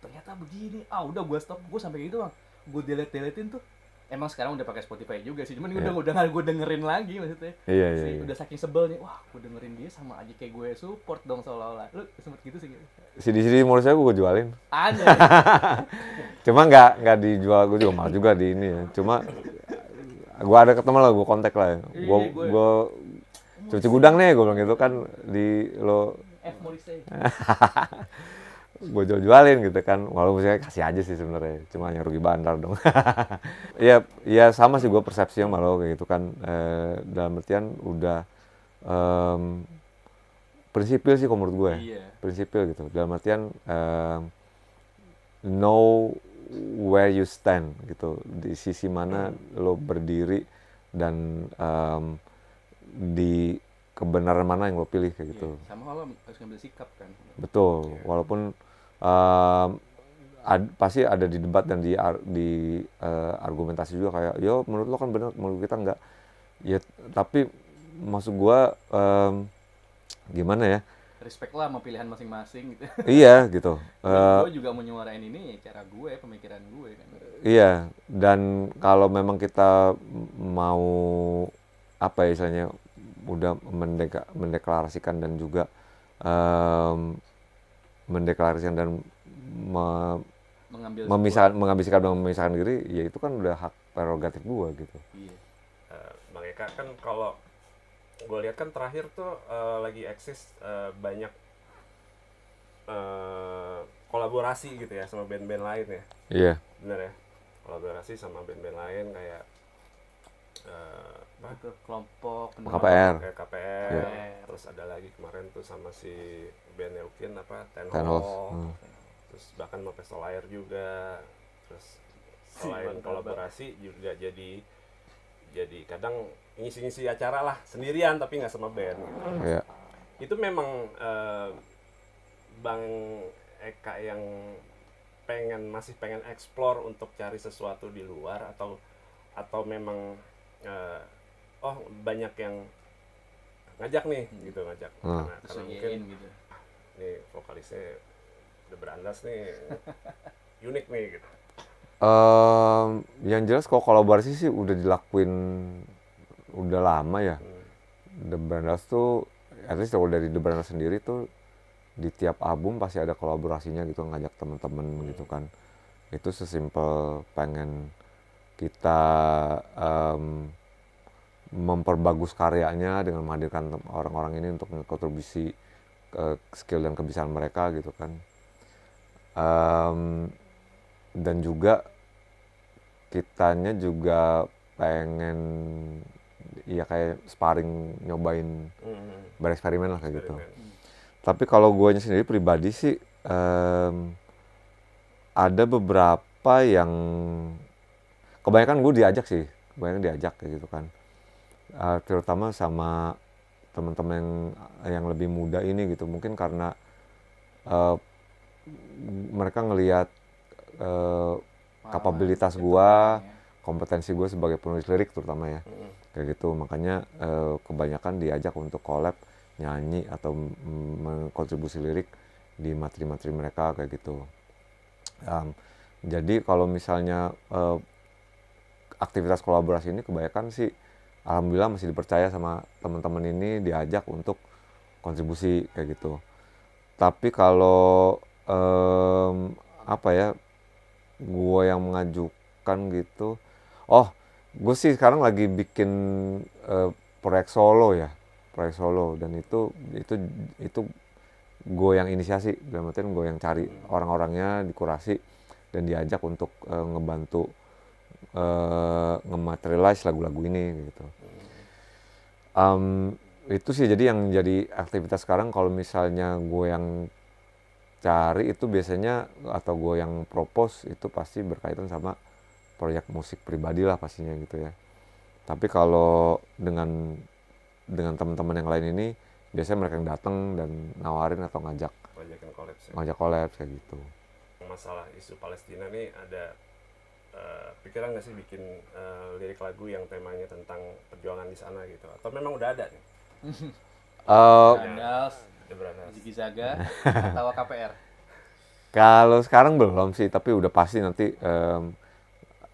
ternyata begini, udah gue stop, gue sampai gitu bang, gue deletin tuh. Emang sekarang udah pakai Spotify juga sih, cuman udah nggak gue dengerin lagi maksudnya. Udah saking sebel nih, wah gue dengerin dia sama aja kayak gue support dong seolah-olah. Lu sempet gitu sih? CD menurut saya gue jualin. Ada. Cuma nggak dijual, gue juga mahal juga di ini ya. Cuma gue ada ketemu lah, gue kontak lah. Gue cuci gudang nih, gue bilang gitu kan di lo. Morrissey. Gue jualin gitu kan, walaupun saya kasih aja sih sebenarnya, cuma hanya rugi bandar dong. ya sama sih gue persepsinya malah kayak gitu kan, dalam artian udah prinsipil sih kalau menurut gue. Prinsipil gitu, dalam artian know where you stand gitu, di sisi mana lo berdiri dan di kebenaran mana yang lo pilih kayak gitu. Sama kalau harus ngambil sikap kan. Betul, walaupun pasti ada di debat dan di argumentasi juga kayak, yo menurut lo kan benar, menurut kita enggak. Ya tapi maksud gua gimana ya? Respect lah sama pilihan masing-masing gitu. Iya gitu. Gue juga mau nyuarain ini cara gue, pemikiran gue kan. Iya, dan kalau memang kita mau apa ya istilahnya, udah mendeklarasikan dan juga mendeklarasikan dan mengambil sikap dan memisahkan diri, ya itu kan udah hak prerogatif gua gitu. Bang Eka kan kalau gue lihat kan terakhir tuh lagi eksis banyak kolaborasi gitu ya sama band-band lain ya. Iya. Bener ya, kolaborasi sama band-band lain kayak kelompok KPR. Terus ada lagi kemarin tuh sama si band Neukin Ten Hall. Terus bahkan mau Pestol Air juga. Terus selain kolaborasi juga jadi kadang ngisi-ngisi acara lah sendirian tapi nggak sama band gitu. Itu memang Bang Eka yang masih pengen explore untuk cari sesuatu di luar, atau memang banyak yang ngajak nih gitu, karena mungkin gitu. Nih vokalisnya udah berandas nih, unik nih gitu. Yang jelas kalau kolaborasi sih udah dilakuin udah lama ya. The Brandas tuh, at least kalau dari The Brandas sendiri tuh di tiap album pasti ada kolaborasinya gitu, ngajak teman-teman gitu kan. Itu sesimpel pengen kita memperbagus karyanya dengan menghadirkan orang-orang ini untuk kontribusi skill dan kebiasaan mereka gitu kan. Dan juga kitanya juga pengen ya kayak sparring, nyobain bereksperimen lah kayak gitu. Tapi kalau gue sendiri pribadi sih ada beberapa yang kebanyakan gue diajak kayak gitu kan. Terutama sama teman-teman yang lebih muda ini gitu, mungkin karena mereka ngelihat kapabilitas gua, kompetensi gue sebagai penulis lirik terutama ya, kayak gitu. Makanya kebanyakan diajak untuk collab, nyanyi atau mengkontribusi lirik di materi-materi mereka kayak gitu. Jadi kalau misalnya aktivitas kolaborasi ini kebanyakan sih alhamdulillah masih dipercaya sama teman-teman ini, diajak untuk kontribusi kayak gitu. Tapi kalau apa ya, gue yang mengajukan gitu, gue sih sekarang lagi bikin proyek solo ya, proyek solo, dan itu gue yang inisiasi, dalam artian gue yang cari orang-orangnya, dikurasi dan diajak untuk ngebantu ngematerialize lagu-lagu ini gitu. Itu sih jadi yang jadi aktivitas sekarang. Kalau misalnya gue yang cari itu biasanya, atau gue yang propose itu pasti berkaitan sama proyek musik pribadi lah pastinya gitu ya. Tapi kalau dengan teman-teman yang lain ini biasanya mereka yang datang dan nawarin atau ngajak collab kayak gitu. Masalah isu Palestina nih, ada pikiran nggak sih bikin lirik lagu yang temanya tentang perjuangan di sana gitu, atau memang udah ada nih? Brandas, Ziggy Zaga, atau KPR? Kalau sekarang belum sih, tapi udah pasti nanti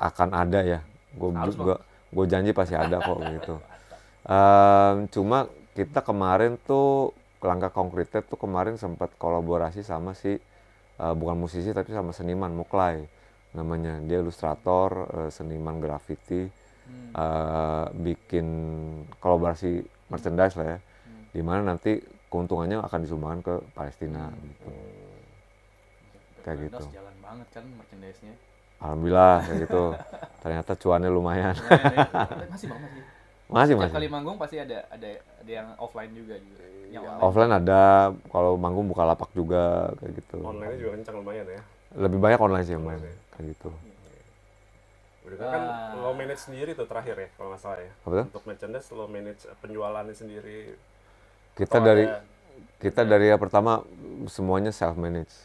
akan ada ya. Gue janji pasti ada kok gitu. Cuma kita kemarin tuh langkah konkretnya tuh kemarin sempat kolaborasi sama bukan musisi tapi sama seniman, Muklai namanya. Dia ilustrator, seniman grafiti, bikin kolaborasi merchandise lah ya, dimana nanti keuntungannya akan disumbangkan ke Palestina gitu. Kayak gitu. Jalan banget kan merchandise-nya. Alhamdulillah kayak gitu. Ternyata cuannya lumayan. Masih. Setiap kali manggung pasti ada yang offline juga gitu. Yang offline ada, kalau manggung buka lapak juga kayak gitu. Online juga kencang lumayan ya. Lebih banyak online sih main kayak gitu. Udah kan lo manage sendiri tuh terakhir ya kalau nggak salah ya. Apa tuh? Untuk merchandise lo manage penjualannya sendiri. Kita dari yang pertama semuanya self manage.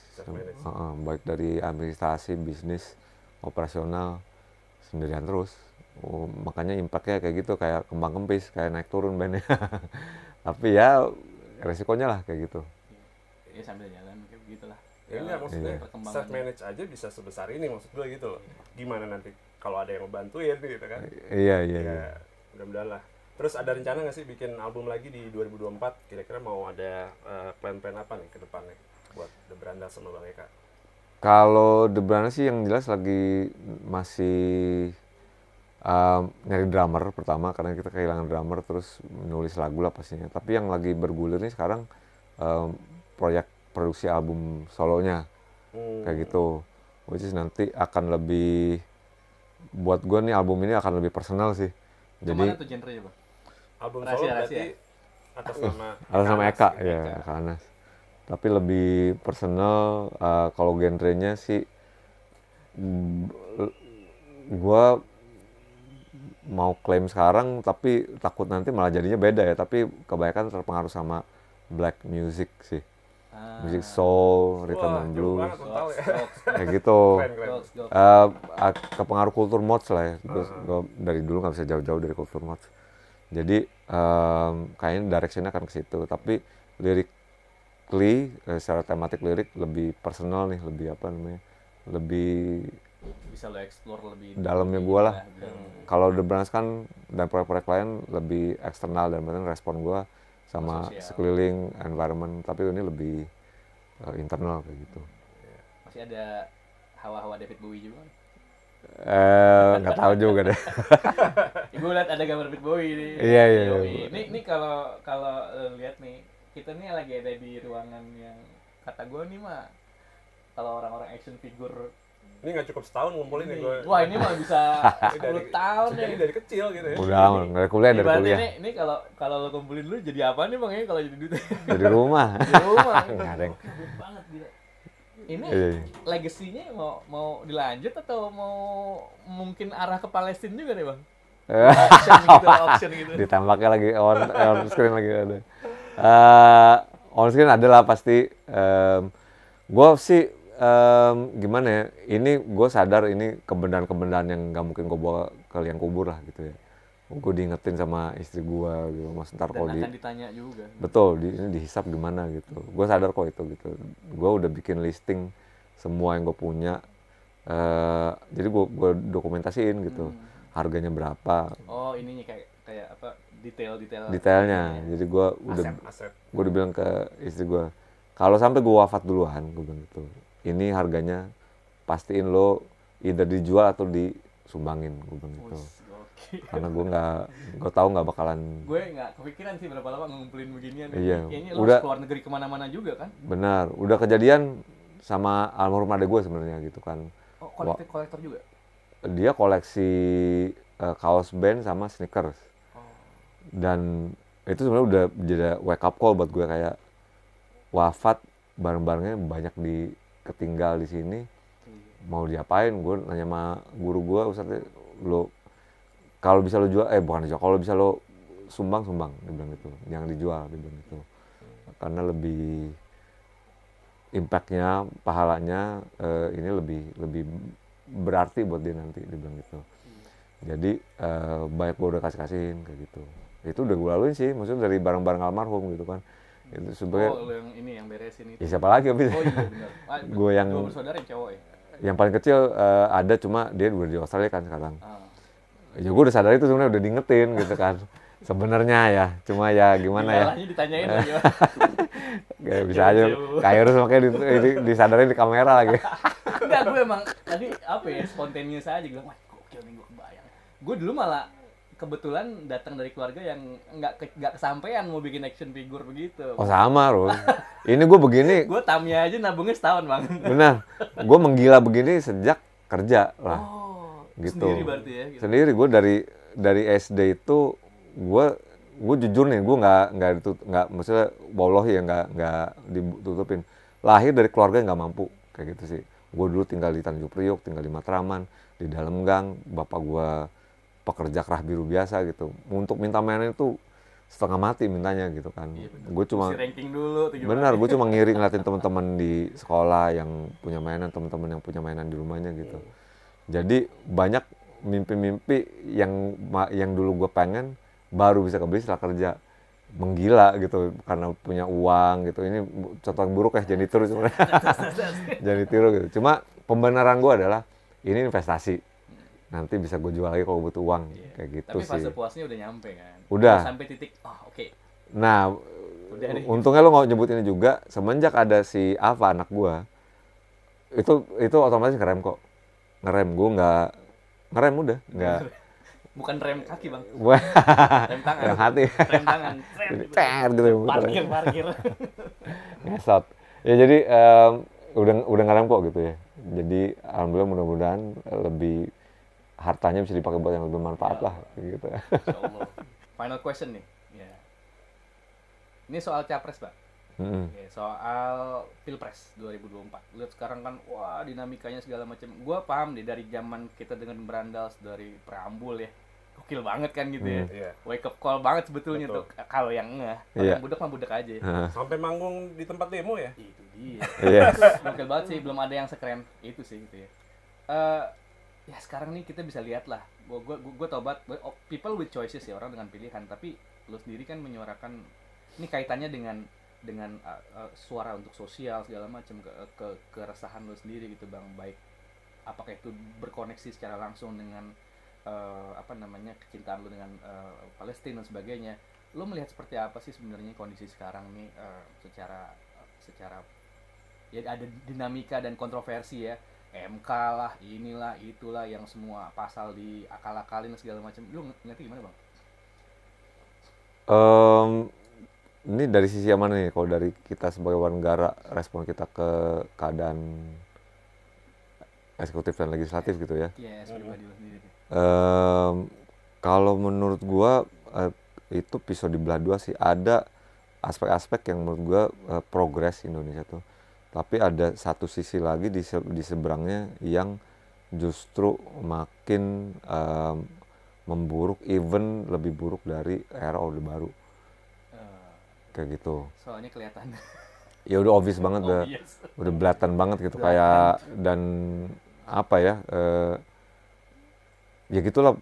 Baik dari administrasi, bisnis, operasional, sendirian terus. Makanya impactnya kayak gitu, kayak kembang kempis, kayak naik turun bandnya. Tapi ya resikonya lah kayak gitu. Ya sambil jalan kayak begitulah. Ya enggak, maksudnya self manage aja bisa sebesar ini, maksud gue gitu loh. Gimana nanti kalau ada yang ngebantuin gitu kan? Iya. Mudah-mudahan lah. Terus ada rencana nggak sih bikin album lagi di 2024? Kira-kira mau ada plan-plan apa nih ke depannya buat The Brandas sama Bang Eka? Kalau The Brandas sih yang jelas lagi masih nyari drummer pertama, karena kita kehilangan drummer, terus nulis lagu lah pastinya. Tapi yang lagi bergulir nih sekarang proyek produksi album solonya kayak gitu, which is nanti akan lebih, buat gue nih album ini akan lebih personal sih. Jadi tuh genrenya Bang? Album solo berarti atas nama Eka ya, Eka Anas. Tapi lebih personal. Kalau genrenya sih gue mau klaim sekarang, tapi takut nanti malah jadinya beda ya. Tapi kebanyakan terpengaruh sama black music sih, musik soul, rhythm and blues, kayak gitu. Kepengaruh kultur mods lah ya. Gue dari dulu nggak bisa jauh-jauh dari kultur mods. Jadi kayaknya directionnya akan ke situ. Tapi lyrically, secara tematik lirik lebih personal nih, lebih apa namanya, lebih bisa lo explore lebih dalamnya gue lah. Kalau The Brandas kan dan proyek-proyek lain lebih eksternal, dan berarti respon gue sama sekeliling environment, tapi ini lebih internal kayak gitu. Masih ada hawa-hawa David Bowie juga kan? Nggak tahu juga deh. Gue lihat ada gambar David Bowie nih. Iya. Ini kalau lihat nih, kita nih lagi ada di ruangan yang kata gue nih mah, kalau orang-orang action figure ini nggak cukup setahun ngumpulin nih gue. Wah, ini mah bisa 10 tahun ya. Jadi dari kecil gitu ya. Udah dari kuliah. Ini kalau lo kumpulin dulu jadi apa nih Bang ya kalau jadi duit? Jadi rumah. Nggak ada. Banget gila. Ini legasinya mau dilanjut atau mau mungkin arah ke Palestina juga nih Bang? Option gitu. Ditambahnya lagi on screen lagi ada. On screen adalah pasti. Gue sih gimana ya, ini gue sadar ini kebenaran yang gak mungkin gue bawa ke liang kubur lah gitu ya. Gue diingetin sama istri gue gitu, mas ntar kalau akan ditanya juga. Betul, ini dihisap gimana gitu. Gue sadar kok itu gitu. Gue udah bikin listing semua yang gue punya. Jadi gue dokumentasiin gitu. Harganya berapa. Oh, ininya kayak apa, detailnya. Jadi gue udah bilang ke istri gue, kalau sampai gue wafat duluan, gue bilang gitu, ini harganya pastiin lo either dijual atau disumbangin, gue bilang gitu. Karena gue tahu nggak bakalan. Gue nggak kepikiran sih berapa lama ngumpulin beginian. Iya. Kayaknya Udah keluar negeri kemana-mana juga kan? benar, udah kejadian sama almarhum adek gue sebenarnya gitu kan. Oh, kolektor juga. Dia koleksi kaos band sama sneakers. Dan itu sebenarnya udah jadi wake up call buat gue, kayak wafat barang-barangnya banyak ketinggal di sini. Mau diapain? Gue nanya sama guru gue, Ustadz, lo kalau bisa lo jual, bukan dijual, kalau bisa lo sumbang, dia bilang gitu, jangan dijual, dia bilang gitu. Karena lebih impact-nya, pahalanya ini lebih berarti buat dia nanti, dia bilang gitu. Jadi banyak gue udah kasihin kayak gitu. Itu udah gue laluin sih, maksudnya dari barang-barang almarhum gitu kan. Itu sebenarnya. Oh, yang ini yang beresin itu. Ya siapa lagi habis? Oh iya benar. Gue yang dua bersaudara yang cowok ya. Yang paling kecil ada, cuma dia udah di Australia kan sekarang. Ya gue udah sadar itu sebenarnya, udah diingetin gitu kan. Sebenarnya ya, cuma ya gimana ya. Ditanyain lagi. Gak bisa aja. Kayak harus makanya disadarin di kamera lagi. Enggak, gue emang tadi apa ya, spontaneous aja, gue bilang, wah gokil nih, gue kebayang. Gue dulu malah kebetulan datang dari keluarga yang nggak kesampaian mau bikin action figure begitu. Oh sama, Ron. Ini gue begini. Gue Tamiya aja nabungnya setahun, Bang. Benar. Gue menggila begini sejak kerja lah. Oh, gitu. Sendiri berarti ya? Gitu. Sendiri. Gue dari SD itu gue jujur nih, gue nggak maksudnya wallahi ya nggak ditutupin. Lahir dari keluarga yang nggak mampu kayak gitu sih. Gue dulu tinggal di Tanjung Priok, tinggal di Matraman, di dalam gang. Bapak gue pekerja kerah biru biasa gitu. Untuk minta mainan itu setengah mati mintanya gitu kan. Iya, gue cuma ranking dulu. Benar, gue cuma ngiri ngeliatin teman-teman di sekolah yang punya mainan, teman-teman yang punya mainan di rumahnya gitu. Jadi banyak mimpi-mimpi yang dulu gue pengen baru bisa kebeli setelah kerja. Menggila gitu karena punya uang gitu. Ini contoh yang buruk ya, jangan ditiru sebenarnya. Jangan ditiru gitu. Cuma pembenaran gue adalah ini investasi. Nanti bisa gue jual lagi kalau butuh uang, kayak gitu sih. Tapi fase puasnya udah nyampe kan? Udah. Sampai titik, oke. Nah, untungnya lo nggak nyebut ini juga, semenjak ada si Ava anak gue, itu otomatis ngerem kok. Gue nggak ngerem, udah nggak. Bukan rem kaki, Bang. Rem tangan. Rem hati. Rem tangan. Gitu. Parkir. Ngesot. Ya jadi udah ngerem kok gitu ya. Jadi alhamdulillah, mudah-mudahan lebih hartanya bisa dipakai buat yang lebih bermanfaat lah gitu. Insyaallah. Final question nih. Yeah. Ini soal capres, Pak. Soal Pilpres 2024. Lihat sekarang kan, wah dinamikanya segala macam. Gua paham deh dari zaman kita dengan berandal dari preambul ya. Gokil banget kan gitu ya. Wake up call banget sebetulnya tuh. Kalau yang yang budak mah budak aja. Sampai manggung di tempat demo ya. Itu dia. Gokil banget sih, belum ada yang sekeren itu sih gitu ya. Ya sekarang nih kita bisa lihat lah, gue tobat, people with choices ya, orang dengan pilihan, tapi lo sendiri kan menyuarakan ini kaitannya dengan suara untuk sosial segala macam, keresahan lo sendiri gitu Bang, baik apakah itu berkoneksi secara langsung dengan kecintaan lo dengan Palestina dan sebagainya. Lo melihat seperti apa sih sebenarnya kondisi sekarang nih secara ya ada dinamika dan kontroversi ya. MK lah, inilah, itulah, yang semua pasal diakal-akalin segala macam. Lu ngerti gimana, Bang? Ini dari sisi yang mana nih? Kalau dari kita sebagai warga negara, respon kita ke keadaan eksekutif dan legislatif gitu ya? Yes, pribadi lu sendiri. Kalau menurut gua itu pisau di belah dua sih. Ada aspek-aspek yang menurut gua progres Indonesia tuh. Tapi ada satu sisi lagi di seberangnya yang justru makin memburuk, even lebih buruk dari era Orde Baru. Kayak gitu. Soalnya kelihatan. Ya udah obvious banget, udah blatant banget gitu, kayak, dan apa ya, ya gitulah,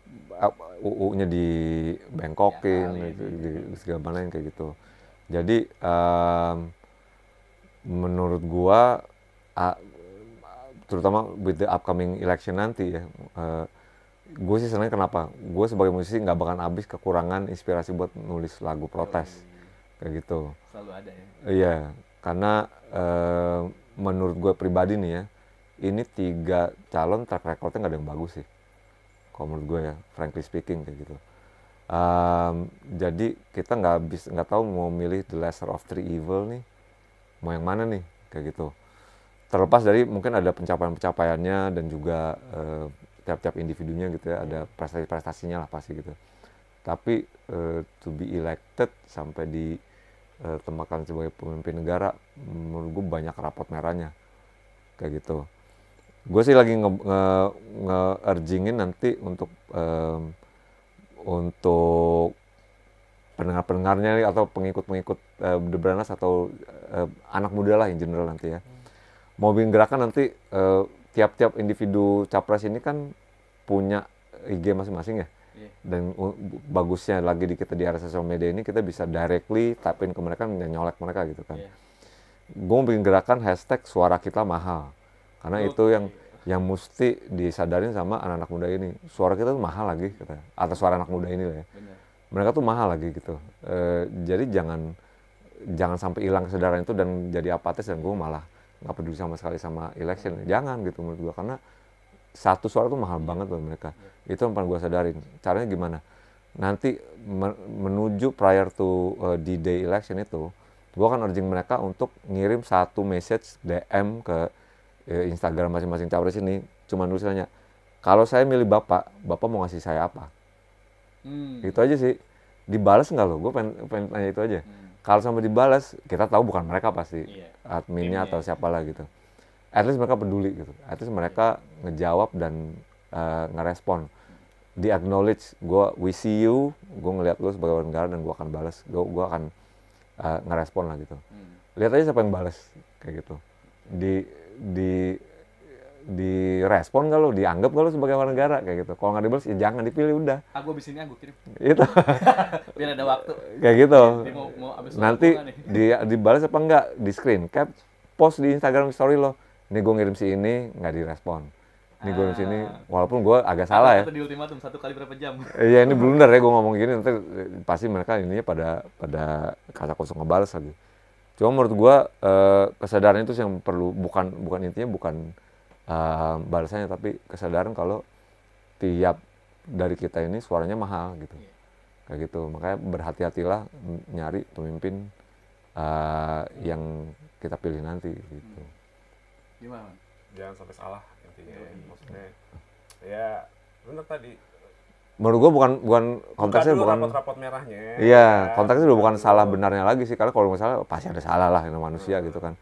UU-nya dibengkokin, di segala mana kayak gitu. Jadi menurut gua terutama with the upcoming election nanti ya, gue sih senang. Kenapa? Gue sebagai musisi nggak bakal habis kekurangan inspirasi buat nulis lagu protes kayak gitu. Selalu ada ya. Iya, karena menurut gue pribadi nih ya, ini 3 calon track recordnya nggak ada yang bagus sih. kalau menurut gue ya, frankly speaking kayak gitu. Jadi kita nggak tahu mau milih the lesser of three evil nih, mau yang mana nih kayak gitu. Terlepas dari mungkin ada pencapaiannya dan juga tiap-tiap individunya gitu ya, ada prestasinya lah pasti gitu. Tapi to be elected sampai ditempatkan sebagai pemimpin negara, menurut gue banyak rapot merahnya kayak gitu. Gue sih lagi nge-urgingin nanti untuk pendengar-pendengarnya atau pengikut-pengikut The Branas atau anak muda lah in general nanti ya. Mau bikin gerakan nanti tiap-tiap individu capres ini kan punya IG masing-masing ya. Dan bagusnya lagi kita di era sosial media ini kita bisa directly tapin ke mereka, nyolek mereka gitu kan. Gue mau bikin gerakan hashtag suara kita mahal. Karena itu yang mesti disadarin sama anak-anak muda ini. Suara kita tuh mahal lagi, kata. Atau suara anak muda ini lah ya. Bener. Mereka tuh mahal lagi gitu. Jadi jangan sampai hilang kesadaran itu dan jadi apatis dan gue malah nggak peduli sama sekali sama election. Jangan gitu menurut gue, karena satu suara tuh mahal banget buat mereka. Itu yang paling gue sadarin. Caranya gimana? Nanti menuju prior to D-Day election itu, gue akan urging mereka untuk ngirim satu message DM ke Instagram masing-masing capres ini, cuma tulisannya, kalau saya milih bapak mau ngasih saya apa? Itu aja sih. Dibalas nggak lo? Gue pengen tanya itu aja. Kalau sampai dibalas, kita tahu bukan mereka pasti, adminnya atau siapalah gitu. At least mereka peduli gitu. At least mereka ngejawab dan ngerespon. Di-acknowledge, we see you, gue ngeliat lo sebagai warga negara dan gue akan balas. Gue akan ngerespon lah gitu. Lihat aja siapa yang balas, kayak gitu. Di respon nggak lo, dianggap nggak lo sebagai warga negara kayak gitu. Kalau nggak dibalas ya jangan dipilih udah. Aku abis ini aku kirim. Itu. Biar ada waktu. Kayak gitu. Nanti dibalas apa enggak, di screen cap, post di Instagram story lo. Ini gue ngirim si ini nggak direspon. Ini gue ngirim si ini, walaupun gue agak salah ya. Di ultimatum 1 kali berapa jam. Iya ini blunder ya gue ngomong gini, nanti pasti mereka ininya pada kata kosong ngebales lagi. Cuma menurut gue kesadaran itu yang perlu, bukan intinya bukan balasannya, tapi kesadaran kalau tiap dari kita ini suaranya mahal gitu. Kayak gitu. Makanya berhati-hatilah nyari pemimpin yang kita pilih nanti gitu. Gimana? Jangan sampai salah intinya. Maksudnya ya benar tadi. Menurut gue bukan konteksnya bukan rapot merahnya. Iya, konteksnya udah bukan salah benarnya lagi sih, karena kalau misalnya pasti ada salah lah yang manusia gitu kan.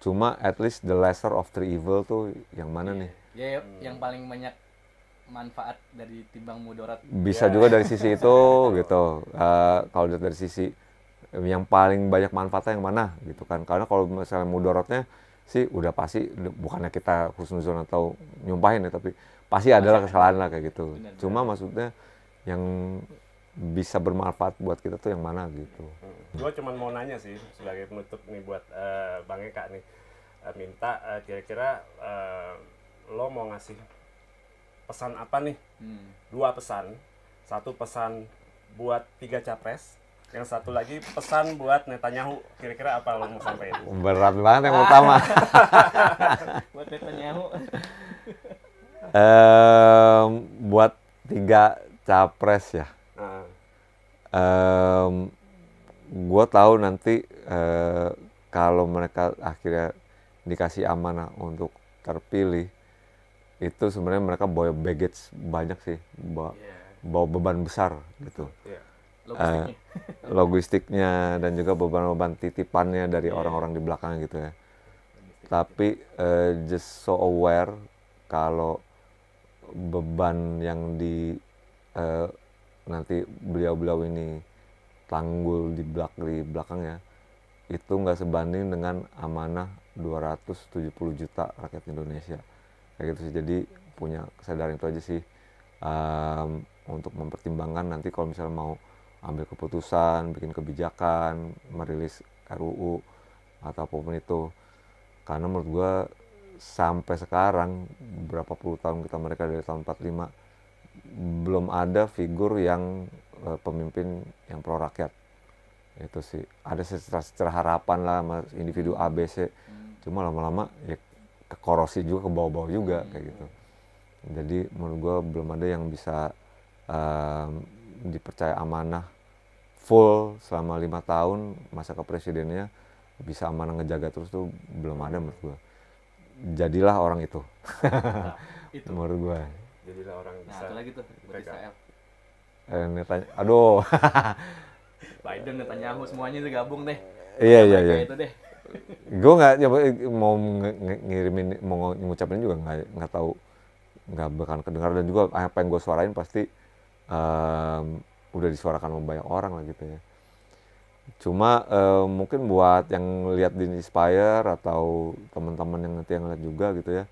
Cuma at least the lesser of three evil tuh yang mana nih? Ya, yang paling banyak manfaat dari timbang mudarat. Bisa juga dari sisi itu gitu. Kalau dari sisi yang paling banyak manfaatnya yang mana gitu kan? Karena kalau misalnya mudaratnya sih udah pasti, bukannya kita husnuzon atau nyumpahin ya, tapi pasti adalah kesalahan lah kayak gitu. Benar. Cuma maksudnya yang bisa bermanfaat buat kita tuh yang mana gitu. Gue cuma mau nanya sih sebagai penutup nih buat Bang Eka nih, minta kira-kira lo mau ngasih pesan apa nih? 2 pesan, 1 pesan buat 3 capres, yang satu lagi pesan buat Netanyahu. Kira-kira apa lo mau sampaikan? Berat banget yang utama. Buat Netanyahu. Buat 3 capres ya. Gue tahu nanti kalau mereka akhirnya dikasih amanah untuk terpilih, itu sebenarnya mereka bawa baggage banyak sih, bawa beban besar gitu. Logistiknya dan juga beban-beban titipannya dari orang-orang di belakang gitu ya. Tapi just so aware kalau beban yang nanti beliau-beliau ini tanggul di belakangnya itu nggak sebanding dengan amanah 270 juta rakyat Indonesia kayak gitu sih. Jadi punya kesadaran itu aja sih, untuk mempertimbangkan nanti kalau misalnya mau ambil keputusan, bikin kebijakan, merilis RUU atau apapun itu. Karena menurut gue sampai sekarang berapa puluh tahun kita mereka dari tahun 45 belum ada figur yang pemimpin yang pro rakyat. Itu sih ada secara harapan lah individu ABC, cuma lama-lama ya kekorosi juga, ke bawah-bawah juga kayak gitu. Jadi menurut gue belum ada yang bisa dipercaya amanah full selama 5 tahun masa kepresidennya, bisa amanah ngejaga terus tuh belum ada menurut gue. Jadilah orang itu. Nah, itu. Menurut gue. Jadilah orang yang Nah, bisa. ada lagi tuh buat Israel. Aduh. Biden, Netanyahu semuanya itu gabung deh. Iya. Itu deh. Gue nggak mau ngirimin, mau ngucapin juga nggak tahu, nggak bakal kedengar, dan juga apa yang gue suarain pasti udah disuarakan sama banyak orang lah gitu ya. Cuma mungkin buat yang lihat di Inspire atau teman-teman yang nanti yang lihat juga gitu ya,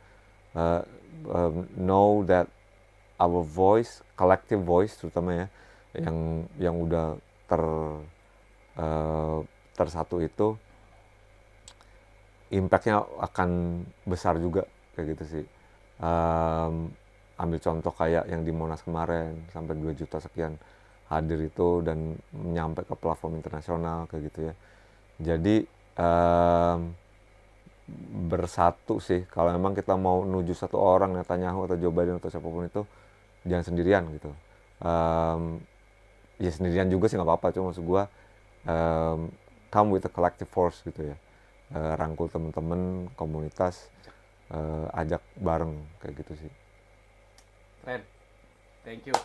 know that our voice, collective voice terutama ya, yang udah tersatu itu impactnya akan besar juga kayak gitu sih. Ambil contoh kayak yang di Monas kemarin sampai 2 juta sekian hadir itu dan nyampe ke platform internasional kayak gitu ya. Jadi bersatu sih, kalau memang kita mau nuju satu orang, Netanyahu atau Joe Biden atau siapapun itu, jangan sendirian gitu. Ya sendirian juga sih nggak apa-apa, cuma maksud gua come with a collective force gitu ya. Rangkul teman-teman, komunitas, ajak bareng kayak gitu sih. Keren, thank you.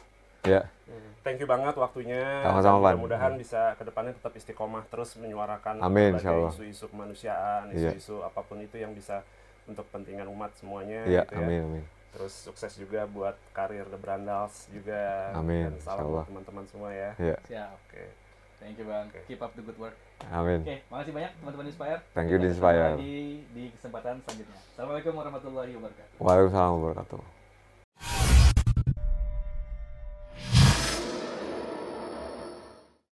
Ya. Thank you banget waktunya. Sama-sama, mudah-mudahan bisa kedepannya tetap istiqomah terus menyuarakan berbagai isu-isu kemanusiaan, isu-isu apapun itu yang bisa untuk kepentingan umat semuanya. Iya, gitu amin. Terus sukses juga buat karir The Brandals juga. Amin. Dan salam buat teman-teman semua ya. Iya. Siap. Oke. Thank you Bang. Keep up the good work. Amin. Oke, makasih banyak teman-teman Inspire. Thank you di Inspire. Lagi di kesempatan selanjutnya. Assalamualaikum warahmatullahi wabarakatuh. Waalaikumsalam warahmatullahi wabarakatuh.